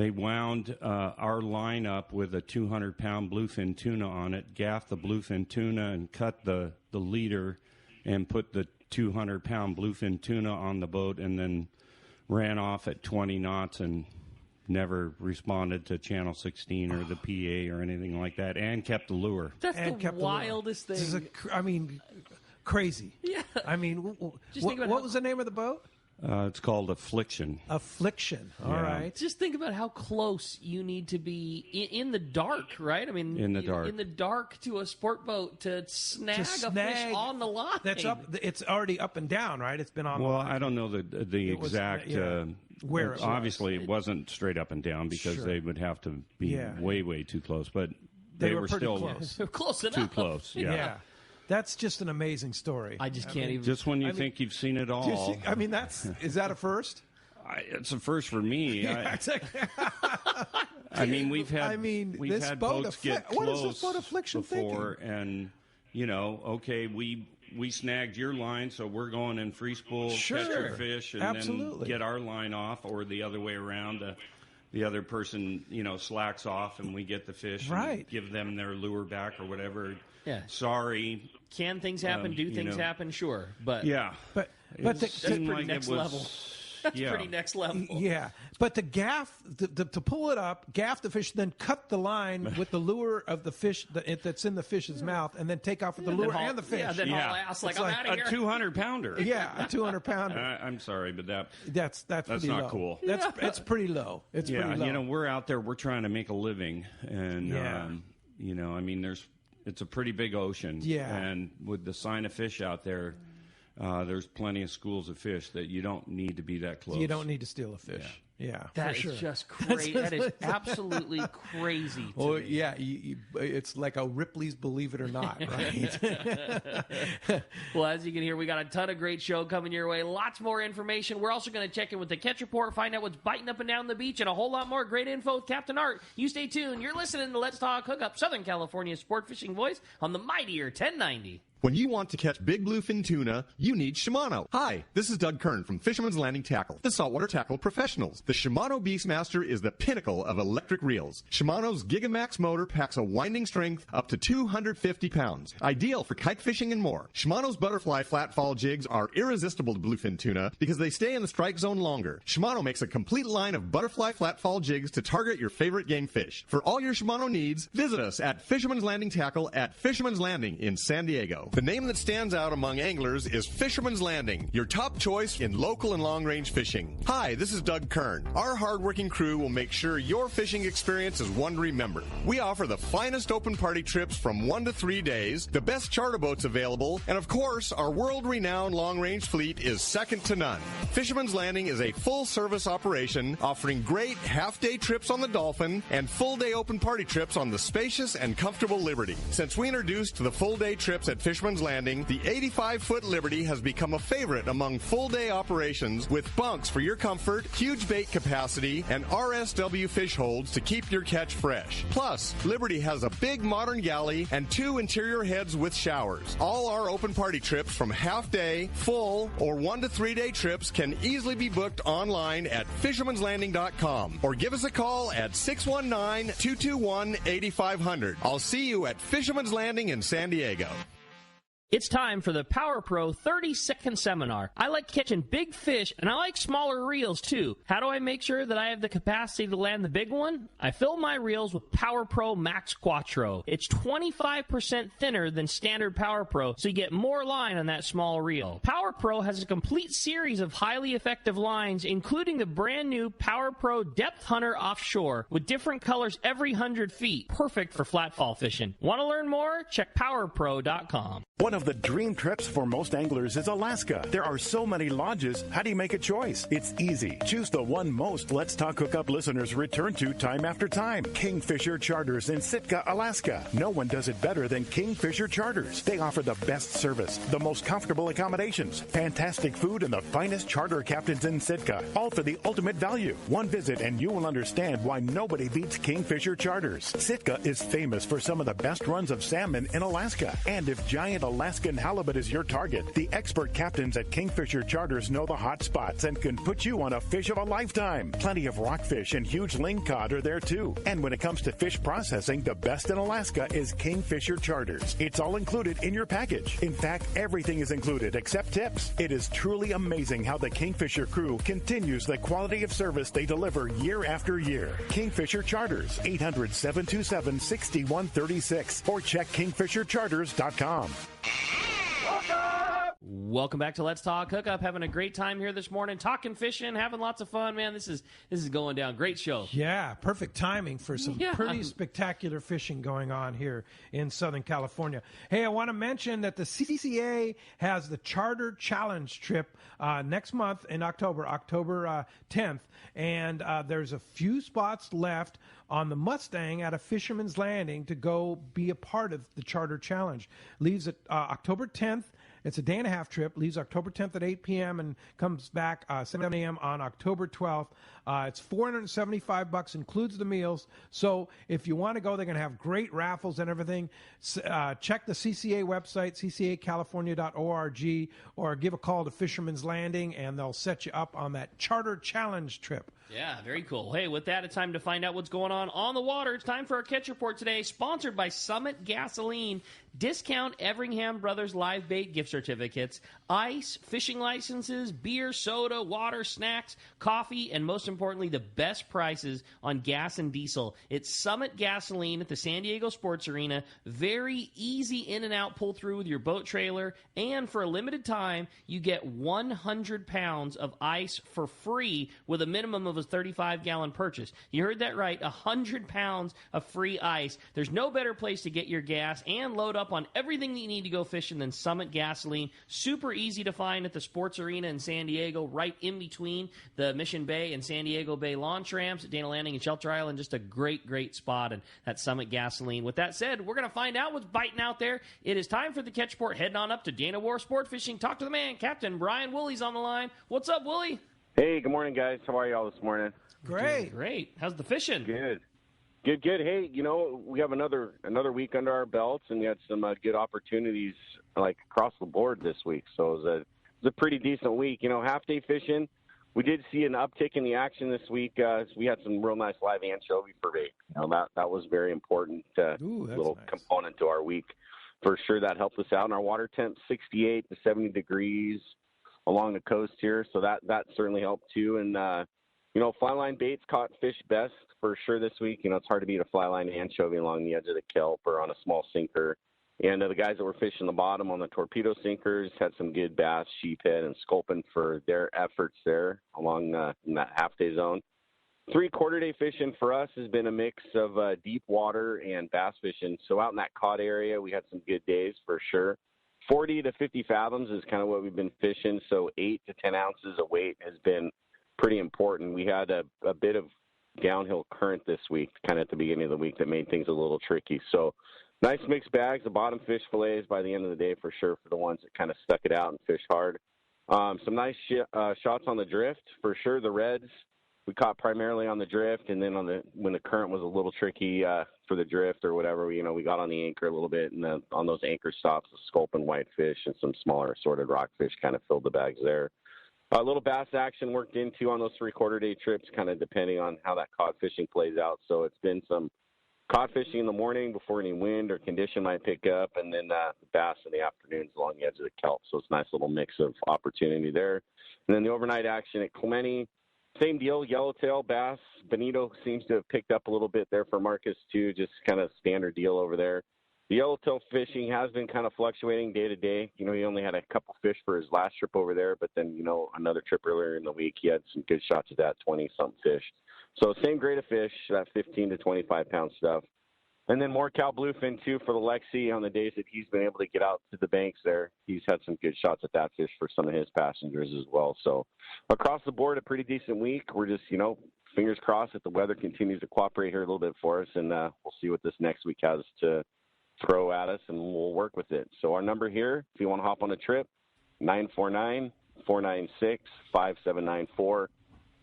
wound our line up with a 200-pound bluefin tuna on it, gaffed the bluefin tuna and cut the leader and put the 200-pound bluefin tuna on the boat, and then ran off at 20 knots and never responded to Channel 16 or the PA or anything like that, and kept the lure. That's the wildest thing. Crazy. Yeah. I mean, Just think about what was the name of the boat? It's called Affliction. Affliction. All right. Just think about how close you need to be in the dark, right? I mean, in the dark to a sport boat to snag a fish on the line. That's up. It's already up and down, right? It's been on. Well, the line. I don't know the exact. Where it obviously it wasn't straight up and down because they would have to be way too close, but they were still close. Close enough. Too close. Yeah. That's just an amazing story. I can't even. Just when you think you've seen it all. Is that a first? It's a first for me. Exactly. I mean, we've had boats get close what is this boat Affliction before, thinking? and okay, we snagged your line, so we're going in free spool, catch your fish, and then get our line off, or the other way around. The other person, slacks off, and we get the fish, and give them their lure back or whatever. Yeah. Sorry. Can things happen? Do things happen? Sure, but but that's pretty next level. That's pretty next level. Yeah, but to gaff, to pull it up, gaff the fish, then cut the line with the lure of the fish that's in the fish's mouth, and then take off with the lure and the fish. Yeah, then haul ass like I'm out of here. A 200-pounder. Yeah, a 200-pounder. I'm sorry, but that's not low. Cool. It's pretty low. It's pretty low. We're out there. We're trying to make a living, and I mean, it's a pretty big ocean. Yeah. And with the sign of fish out there, there's plenty of schools of fish that you don't need to be that close. You don't need to steal a fish. Yeah, that is just crazy. That is absolutely crazy. Oh, yeah. It's like a Ripley's Believe It or Not, right? Well, as you can hear, we got a ton of great show coming your way. Lots more information. We're also going to check in with the catch report, find out what's biting up and down the beach, and a whole lot more great info with Captain Art. You stay tuned. You're listening to Let's Talk Hookup, Southern California's sport fishing voice on the mightier 1090. When you want to catch big bluefin tuna, you need Shimano. Hi, this is Doug Kern from Fisherman's Landing Tackle, the saltwater tackle professionals. The Shimano Beastmaster is the pinnacle of electric reels. Shimano's Gigamax motor packs a winding strength up to 250 pounds, ideal for kite fishing and more. Shimano's butterfly flat-fall jigs are irresistible to bluefin tuna because they stay in the strike zone longer. Shimano makes a complete line of butterfly flat-fall jigs to target your favorite game fish. For all your Shimano needs, visit us at Fisherman's Landing Tackle at Fisherman's Landing in San Diego. The name that stands out among anglers is Fisherman's Landing, your top choice in local and long-range fishing. Hi, this is Doug Kern. Our hard-working crew will make sure your fishing experience is one to remember. We offer the finest open party trips from 1 to 3 days, the best charter boats available, and of course, our world-renowned long-range fleet is second to none. Fisherman's Landing is a full-service operation offering great half-day trips on the Dolphin and full-day open party trips on the spacious and comfortable Liberty. Since we introduced the full-day trips at Fisherman's Landing, the 85-foot Liberty has become a favorite among full-day operations with bunks for your comfort, huge bait capacity, and RSW fish holds to keep your catch fresh. Plus, Liberty has a big modern galley and 2 interior heads with showers. All our open party trips from half-day, full, or 1 to 3 day trips can easily be booked online at fishermanslanding.com or give us a call at 619-221-8500. I'll see you at Fisherman's Landing in San Diego. It's time for the Power Pro 30-second seminar. I like catching big fish, and I like smaller reels, too. How do I make sure that I have the capacity to land the big one? I fill my reels with Power Pro Max Quattro. It's 25% thinner than standard Power Pro, so you get more line on that small reel. Power Pro has a complete series of highly effective lines, including the brand new Power Pro Depth Hunter Offshore, with different colors every 100 feet. Perfect for flatfall fishing. Want to learn more? Check PowerPro.com. One of the dream trips for most anglers is Alaska. There are so many lodges. How do you make a choice? It's easy. Choose the one most Let's Talk Hookup listeners return to time after time. Kingfisher Charters in Sitka, Alaska. No one does it better than Kingfisher Charters. They offer the best service, the most comfortable accommodations, fantastic food, and the finest charter captains in Sitka. All for the ultimate value. One visit and you will understand why nobody beats Kingfisher Charters. Sitka is famous for some of the best runs of salmon in Alaska. And if giant Alaskan halibut is your target, the expert captains at Kingfisher Charters know the hot spots and can put you on a fish of a lifetime. Plenty of rockfish and huge lingcod are there too. And when it comes to fish processing, the best in Alaska is Kingfisher Charters. It's all included in your package. In fact, everything is included except tips. It is truly amazing how the Kingfisher crew continues the quality of service they deliver year after year. Kingfisher Charters, 800-727-6136, or check kingfishercharters.com. Welcome back to Let's Talk Hookup. Having a great time here this morning, talking fishing, having lots of fun, man. This is going down. Great show. Yeah, perfect timing for some pretty spectacular fishing going on here in Southern California. Hey, I want to mention that the CCA has the Charter Challenge trip next month in October 10th, and there's a few spots left on the Mustang at a Fisherman's Landing to go be a part of the Charter Challenge. Leaves at October 10th. It's a day-and-a-half trip, leaves October 10th at 8 p.m. and comes back 7 a.m. on October 12th. It's $475, includes the meals. So if you want to go, they're going to have great raffles and everything. Check the CCA website, ccacalifornia.org, or give a call to Fisherman's Landing, and they'll set you up on that Charter Challenge trip. Yeah, very cool. Hey, with that, it's time to find out what's going on the water. It's time for our Catch Report today, sponsored by Summit Gasoline. Discount Everingham Brothers live bait gift certificates, ice, fishing licenses, beer, soda, water, snacks, coffee, and most importantly, the best prices on gas and diesel. It's Summit Gasoline at the San Diego Sports Arena. Very easy in and out pull through with your boat trailer. And for a limited time, you get 100 pounds of ice for free with a minimum of a 35-gallon purchase. You heard that right, 100 pounds of free ice. There's no better place to get your gas and load up on everything that you need to go fishing than Summit Gasoline. Super easy to find at the Sports Arena in San Diego, right in between the Mission Bay and San Diego Bay launch ramps at Dana Landing and Shelter Island. Just a great, great spot, and that's Summit Gasoline. With that said, we're going to find out what's biting out there. It is time for the Catch Report. Heading on up to Dana War Sport Fishing. Talk to the man, Captain Brian Woolley's on the line. What's up, Woolley? Hey, good morning, guys. How are y'all this morning? Great. How's the fishing? Good. Hey, we have another week under our belts, and we had some good opportunities like across the board this week. So it was a pretty decent week. Half-day fishing, we did see an uptick in the action this week. We had some real nice live anchovy for bait. That was very important little component to our week. For sure, that helped us out. And our water temp, 68 to 70 degrees along the coast here, so that certainly helped too. And fly line baits caught fish best for sure this week. It's hard to beat a fly line anchovy along the edge of the kelp or on a small sinker. And the guys that were fishing the bottom on the torpedo sinkers had some good bass, sheephead, and sculpin for their efforts there along in that half-day zone. 3/4-day fishing for us has been a mix of deep water and bass fishing. So out in that cod area, we had some good days for sure. 40 to 50 fathoms is kind of what we've been fishing, so 8 to 10 ounces of weight has been pretty important. We had a bit of downhill current this week, kind of at the beginning of the week, that made things a little tricky. So nice mixed bags, the bottom fish fillets by the end of the day for sure for the ones that kind of stuck it out and fished hard. Some nice shots on the drift for sure. The reds we caught primarily on the drift, and then when the current was a little tricky for the drift or whatever, we got on the anchor a little bit, and on those anchor stops, the sculpin whitefish and some smaller assorted rockfish kind of filled the bags there. A little bass action worked into on those 3/4-day trips, kind of depending on how that cod fishing plays out. So it's been some cod fishing in the morning before any wind or condition might pick up, and then bass in the afternoons along the edge of the kelp. So it's a nice little mix of opportunity there. And then the overnight action at Clemente, same deal, yellowtail, bass. Bonito seems to have picked up a little bit there for Marcus too, just kind of standard deal over there. The yellowtail fishing has been kind of fluctuating day to day. He only had a couple fish for his last trip over there, but then, another trip earlier in the week, he had some good shots at that 20-something fish. So same grade of fish, that 15 to 25-pound stuff. And then more cow bluefin, too, for the Lexi on the days that he's been able to get out to the banks there. He's had some good shots at that fish for some of his passengers as well. So across the board, a pretty decent week. We're just, fingers crossed that the weather continues to cooperate here a little bit for us, and we'll see what this next week has to throw at us, and we'll work with it. So our number here, if you want to hop on a trip, 949-496-5794.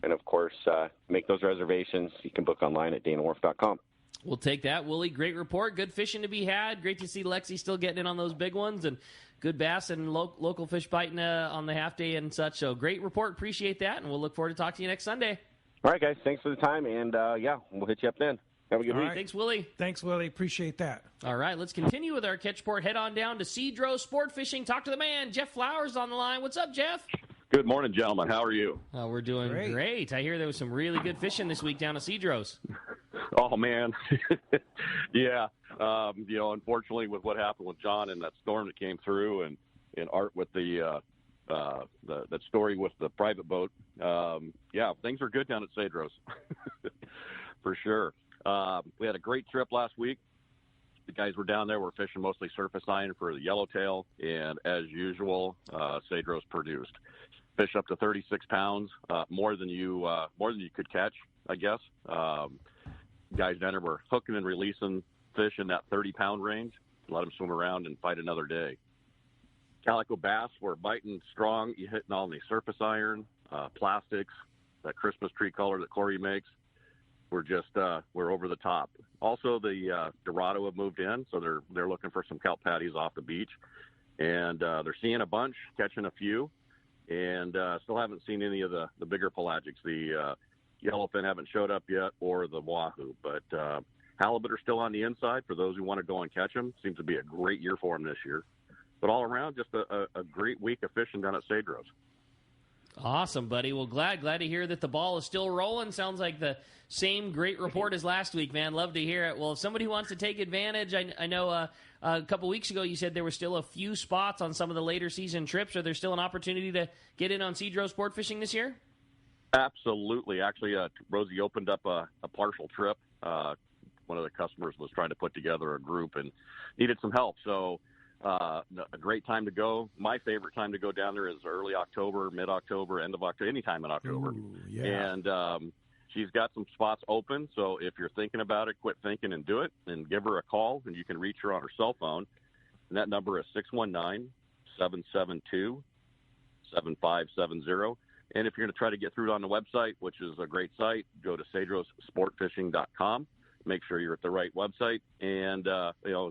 And, of course, make those reservations. You can book online at danawharf.com. We'll take that, Woolley. Great report. Good fishing to be had. Great to see Lexi still getting in on those big ones, and good bass and local fish biting on the half day and such. So great report. Appreciate that, and we'll look forward to talking to you next Sunday. All right, guys. Thanks for the time, and, we'll hit you up then. Have a good week. Right. Thanks, Woolley. Thanks, Willie. Appreciate that. All right, let's continue with our catch report. Head on down to Sidrow Sport Fishing. Talk to the man, Jeff Flowers, on the line. What's up, Jeff? Good morning, gentlemen. How are you? We're doing great. I hear there was some really good fishing this week down at Sidrow's. Oh, man. Yeah. Unfortunately, with what happened with John and that storm that came through, and Art with the that story with the private boat. Yeah, things are good down at Sidrow's for sure. We had a great trip last week. The guys were down there. We're fishing mostly surface iron for the yellowtail, and as usual, Sidrow's produced fish up to 36 pounds, more than you could catch, I guess. Guys down there were hooking and releasing fish in that 30-pound range. Let them swim around and fight another day. Calico bass were biting strong. You hitting all the surface iron, plastics, that Christmas tree color that Corey makes. We're over the top. Also, the Dorado have moved in, so they're looking for some kelp patties off the beach, and they're seeing a bunch, catching a few, and still haven't seen any of the bigger pelagics. The yellowfin haven't showed up yet, or the wahoo, but halibut are still on the inside for those who want to go and catch them. Seems to be a great year for them this year. But all around, just a great week of fishing down at Sidrow's. Awesome, buddy. Well, glad to hear that the ball is still rolling. Sounds like the same great report as last week, man. Love to hear it. Well, if somebody wants to take advantage, I know a couple weeks ago you said there were still a few spots on some of the later season trips. Are there still an opportunity to get in on Sidrow sport fishing this year? Absolutely. Actually, Rosie opened up a partial trip. One of the customers was trying to put together a group and needed some help. So a great time to go. My favorite time to go down there is early October, mid-October, end of October, anytime in October. Ooh, yeah. And she's got some spots open, so if you're thinking about it, quit thinking and do it, and give her a call, and you can reach her on her cell phone. And that number is 619-772-7570. And if you're going to try to get through it on the website, which is a great site, go to sidrowsportfishing.com. Make sure you're at the right website. And,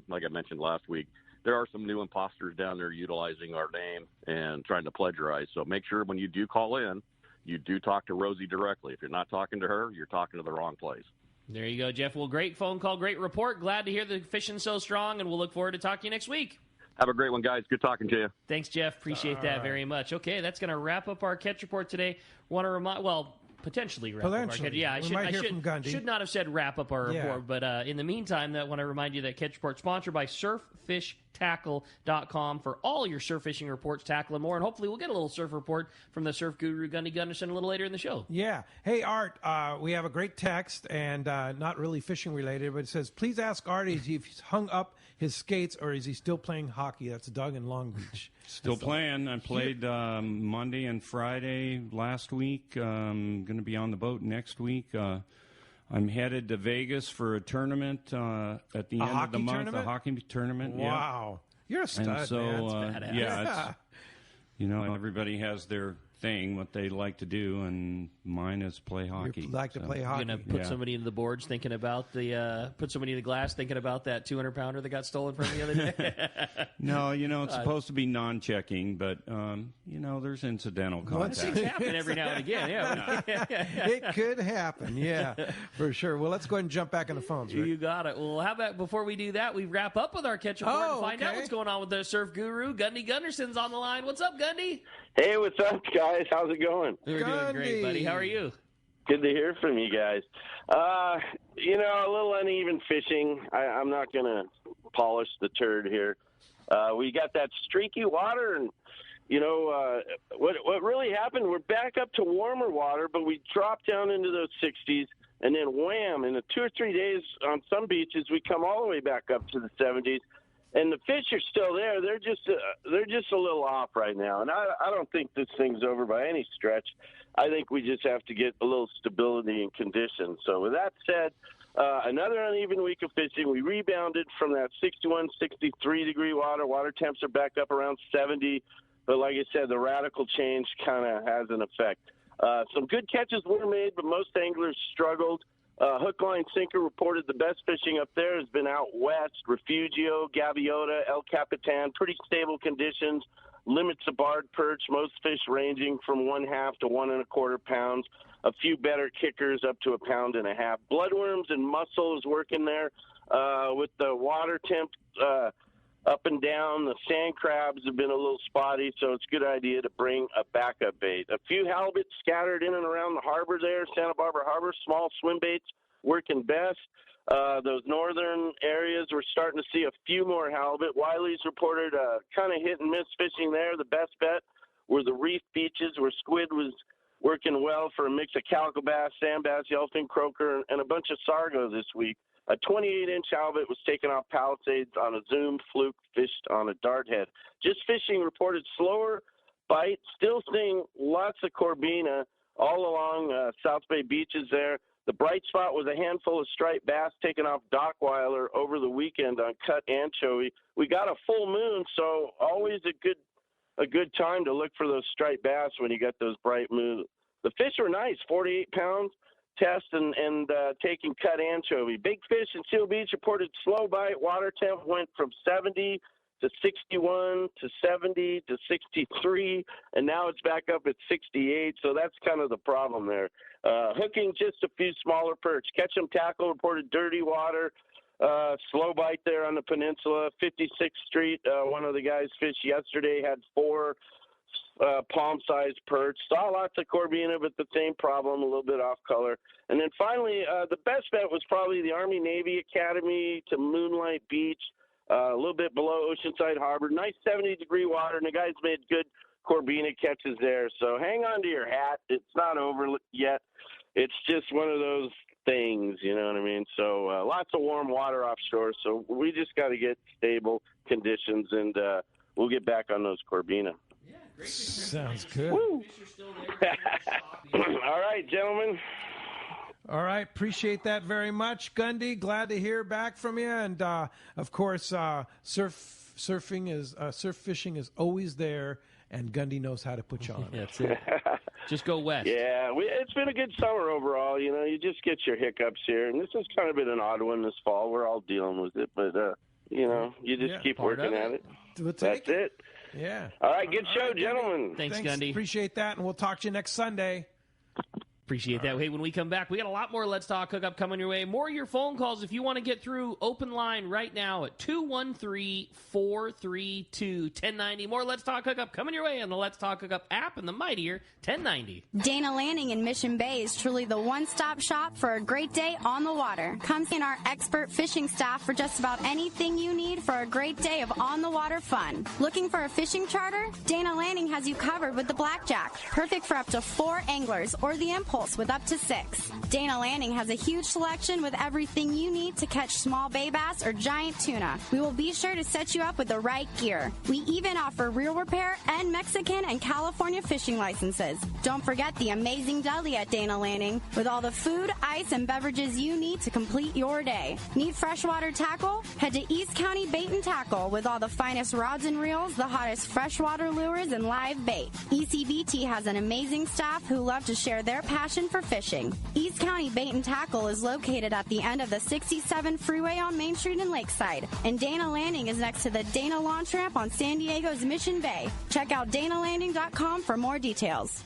like I mentioned last week, there are some new imposters down there utilizing our name and trying to plagiarize. So make sure when you do call in, you do talk to Rosie directly. If you're not talking to her, you're talking to the wrong place. There you go, Jeff. Well, great phone call, great report. Glad to hear the fishing's so strong, and we'll look forward to talking to you next week. Have a great one, guys. Good talking to you. Thanks, Jeff. Appreciate that very much. Okay, that's going to wrap up our catch report today. Want to remind, potentially wrap up our catch. Yeah, I should not have said wrap up our report, but in the meantime, I want to remind you that Catch Report is sponsored by surffishtackle.com for all your surf fishing reports, tackle, and more. And hopefully we'll get a little surf report from the surf guru, Gundy Gunderson, a little later in the show. Yeah. Hey, Art, we have a great text, and not really fishing related, but it says, please ask Art if he's hung up his skates or is he still playing hockey. That's Doug in Long Beach. Still playing. I played Monday and Friday last week. Going to be on the boat next week. I'm headed to Vegas for a tournament at the end of the month, a hockey tournament. Wow. Yeah. You're a stud, and so, man. That's yeah, it's, everybody has their thing, what they like to do, and mine is play hockey. You like to play hockey. You're going to put somebody in the boards thinking about put somebody in the glass thinking about that 200-pounder that got stolen from the other day? No, it's supposed to be non-checking, but, there's incidental contact. Things happen every now and again, yeah. It could happen, yeah, for sure. Well, let's go ahead and jump back on the phones, Rick. You got it. Well, how about before we do that, we wrap up with our catch report and find out what's going on with the surf guru. Gundy Gunderson's on the line. What's up, Gundy? Hey, what's up, guys? How's it going? We're doing great, buddy. How are you? Good to hear from you guys. A little uneven fishing. I'm not going to polish the turd here. We got that streaky water, and, what really happened, we're back up to warmer water, but we dropped down into those 60s, and then wham, in the 2 or 3 days on some beaches, we come all the way back up to the 70s. And the fish are still there. They're just a little off right now. And I don't think this thing's over by any stretch. I think we just have to get a little stability and conditions. So with that said, another uneven week of fishing. We rebounded from that 61, 63-degree water. Water temps are back up around 70. But like I said, the radical change kind of has an effect. Some good catches were made, but most anglers struggled. Hook, line, sinker reported the best fishing up there has been out west. Refugio, Gaviota, El Capitan, pretty stable conditions. Limits of barred perch, most fish ranging from 1/2 to 1 1/4 pounds. A few better kickers up to 1.5 pounds. Bloodworms and mussel is working there. With the water temp up and down, the sand crabs have been a little spotty, so it's a good idea to bring a backup bait. A few halibut scattered in and around the harbor there, Santa Barbara Harbor, small swim baits working best. Those northern areas, we're starting to see a few more halibut. Wiley's reported kind of hit and miss fishing there. The best bet were the reef beaches where squid was working well for a mix of calico bass, sand bass, yellowfin croaker, and a bunch of sargo this week. A 28-inch halibut was taken off Palisades on a Zoom fluke fished on a dart head. Just Fishing reported slower bite, still seeing lots of corbina all along South Bay beaches there. The bright spot was a handful of striped bass taken off Dockweiler over the weekend on cut anchovy. We got a full moon, so always a good time to look for those striped bass when you got those bright moons. The fish were nice, 48 pounds test and taking cut anchovy. Big Fish in Seal Beach reported slow bite. Water temp went from 70 to 61 to 70 to 63, and now it's back up at 68, so that's kind of the problem there. Hooking just a few smaller perch. Ketchum Tackle reported dirty water, slow bite there on the peninsula. 56th Street, one of the guys fished yesterday had 4 palm-sized perch. Saw lots of corbina, but the same problem, a little bit off color. And then finally, the best bet was probably the Army-Navy Academy to Moonlight Beach, a little bit below Oceanside Harbor. Nice 70-degree water, and the guys made good corbina catches there. So hang on to your hat. It's not over yet. It's just one of those things, you know what I mean? So lots of warm water offshore. So we just got to get stable conditions, and we'll get back on those corbina. Sounds good. Woo. All right, gentlemen. All right, appreciate that very much, Gundy. Glad to hear back from you, and of course, surf fishing is always there, and Gundy knows how to put you on. That's it. Just go west. Yeah, it's been a good summer overall. You know, you just get your hiccups here, and this has kind of been an odd one this fall. We're all dealing with it, but you know, you just keep working at it. That's it. Yeah. All right, good show, gentlemen. Thanks, Gundy. Appreciate that, and we'll talk to you next Sunday. Appreciate that. Hey, when we come back, we got a lot more Let's Talk Hookup coming your way. More of your phone calls if you want to get through. Open line right now at 213-432-1090. More Let's Talk Hookup coming your way on the Let's Talk Hookup app and the mightier 1090. Dana Landing in Mission Bay is truly the one-stop shop for a great day on the water. Come see our expert fishing staff for just about anything you need for a great day of on-the-water fun. Looking for a fishing charter? Dana Landing has you covered with the Blackjack, perfect for up to 4 anglers, or the Impulse with up to 6. Dana Landing has a huge selection with everything you need to catch small bay bass or giant tuna. We will be sure to set you up with the right gear. We even offer reel repair and Mexican and California fishing licenses. Don't forget the amazing deli at Dana Landing with all the food, ice, and beverages you need to complete your day. Need freshwater tackle? Head to East County Bait and Tackle with all the finest rods and reels, the hottest freshwater lures, and live bait. ECBT has an amazing staff who love to share their passion for fishing. East County Bait and Tackle is located at the end of the 67 freeway on Main Street in Lakeside, and Dana Landing is next to the Dana Launch Ramp on San Diego's Mission Bay. Check out danalanding.com for more details.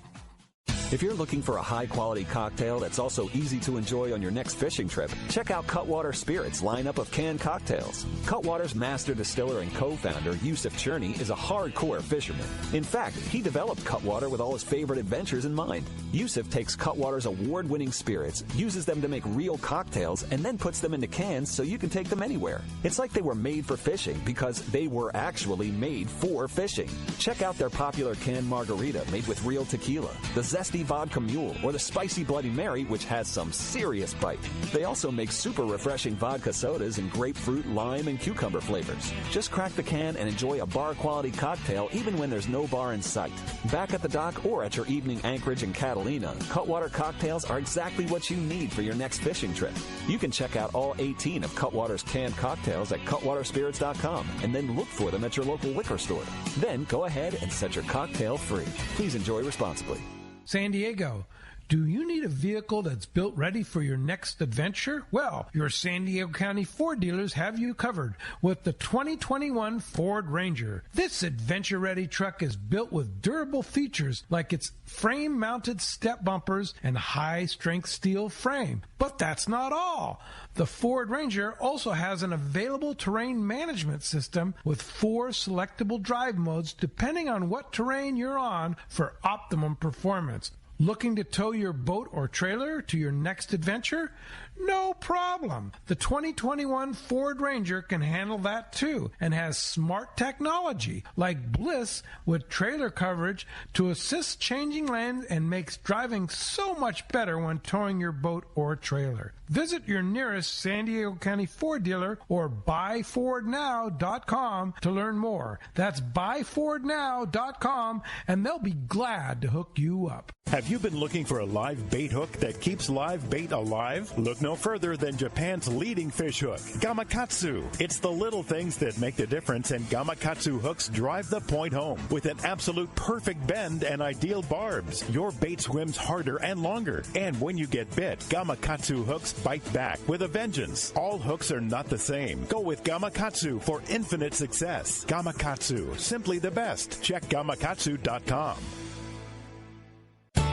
If you're looking for a high-quality cocktail that's also easy to enjoy on your next fishing trip, check out Cutwater Spirits' lineup of canned cocktails. Cutwater's master distiller and co-founder, Yusuf Cherney, is a hardcore fisherman. In fact, he developed Cutwater with all his favorite adventures in mind. Yusuf takes Cutwater's award-winning spirits, uses them to make real cocktails, and then puts them into cans so you can take them anywhere. It's like they were made for fishing because they were actually made for fishing. Check out their popular canned margarita made with real tequila, the zesty vodka mule, or the spicy Bloody Mary, which has some serious bite. They also make super refreshing vodka sodas in grapefruit, lime, and cucumber flavors. Just crack the can and enjoy a bar-quality cocktail even when there's no bar in sight. Back at the dock or at your evening anchorage in Catalina, Cutwater cocktails are exactly what you need for your next fishing trip. You can check out all 18 of Cutwater's canned cocktails at cutwaterspirits.com and then look for them at your local liquor store. Then go ahead and set your cocktail free. Please enjoy responsibly. San Diego, do you need a vehicle that's built ready for your next adventure? Well, your San Diego County Ford dealers have you covered with the 2021 Ford Ranger. This adventure-ready truck is built with durable features like its frame-mounted step bumpers and high-strength steel frame. But that's not all. The Ford Ranger also has an available terrain management system with 4 selectable drive modes depending on what terrain you're on for optimum performance. Looking to tow your boat or trailer to your next adventure? No problem. The 2021 Ford Ranger can handle that too and has smart technology like Bliss with trailer coverage to assist changing lanes and makes driving so much better when towing your boat or trailer. Visit your nearest San Diego County Ford dealer or buyfordnow.com to learn more. That's buyfordnow.com, and they'll be glad to hook you up. Have you been looking for a live bait hook that keeps live bait alive? Look no further than Japan's leading fish hook, Gamakatsu. It's the little things that make the difference, and Gamakatsu hooks drive the point home. With an absolute perfect bend and ideal barbs, your bait swims harder and longer. And when you get bit, Gamakatsu hooks bite back with a vengeance. All hooks are not the same. Go with Gamakatsu for infinite success. Gamakatsu, simply the best. Check Gamakatsu.com.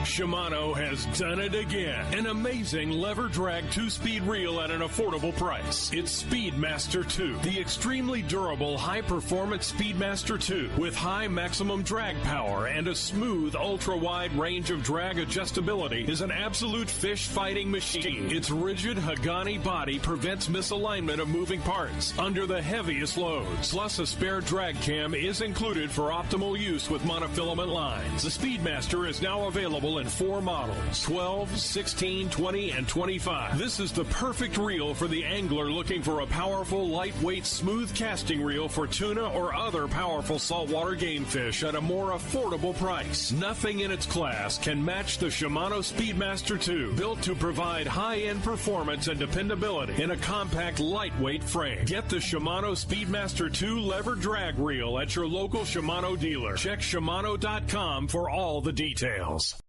Shimano has done it again. An amazing lever drag 2-speed reel at an affordable price. It's Speedmaster 2, the extremely durable high-performance Speedmaster 2 with high maximum drag power and a smooth ultra-wide range of drag adjustability is an absolute fish-fighting machine. Its rigid Hagani body prevents misalignment of moving parts under the heaviest loads. Plus, a spare drag cam is included for optimal use with monofilament lines. The Speedmaster is now available in 4 models, 12, 16, 20, and 25. This is the perfect reel for the angler looking for a powerful, lightweight, smooth casting reel for tuna or other powerful saltwater game fish at a more affordable price. Nothing in its class can match the Shimano Speedmaster 2, built to provide high-end performance and dependability in a compact, lightweight frame. Get the Shimano Speedmaster 2 lever drag reel at your local Shimano dealer. Check Shimano.com for all the details.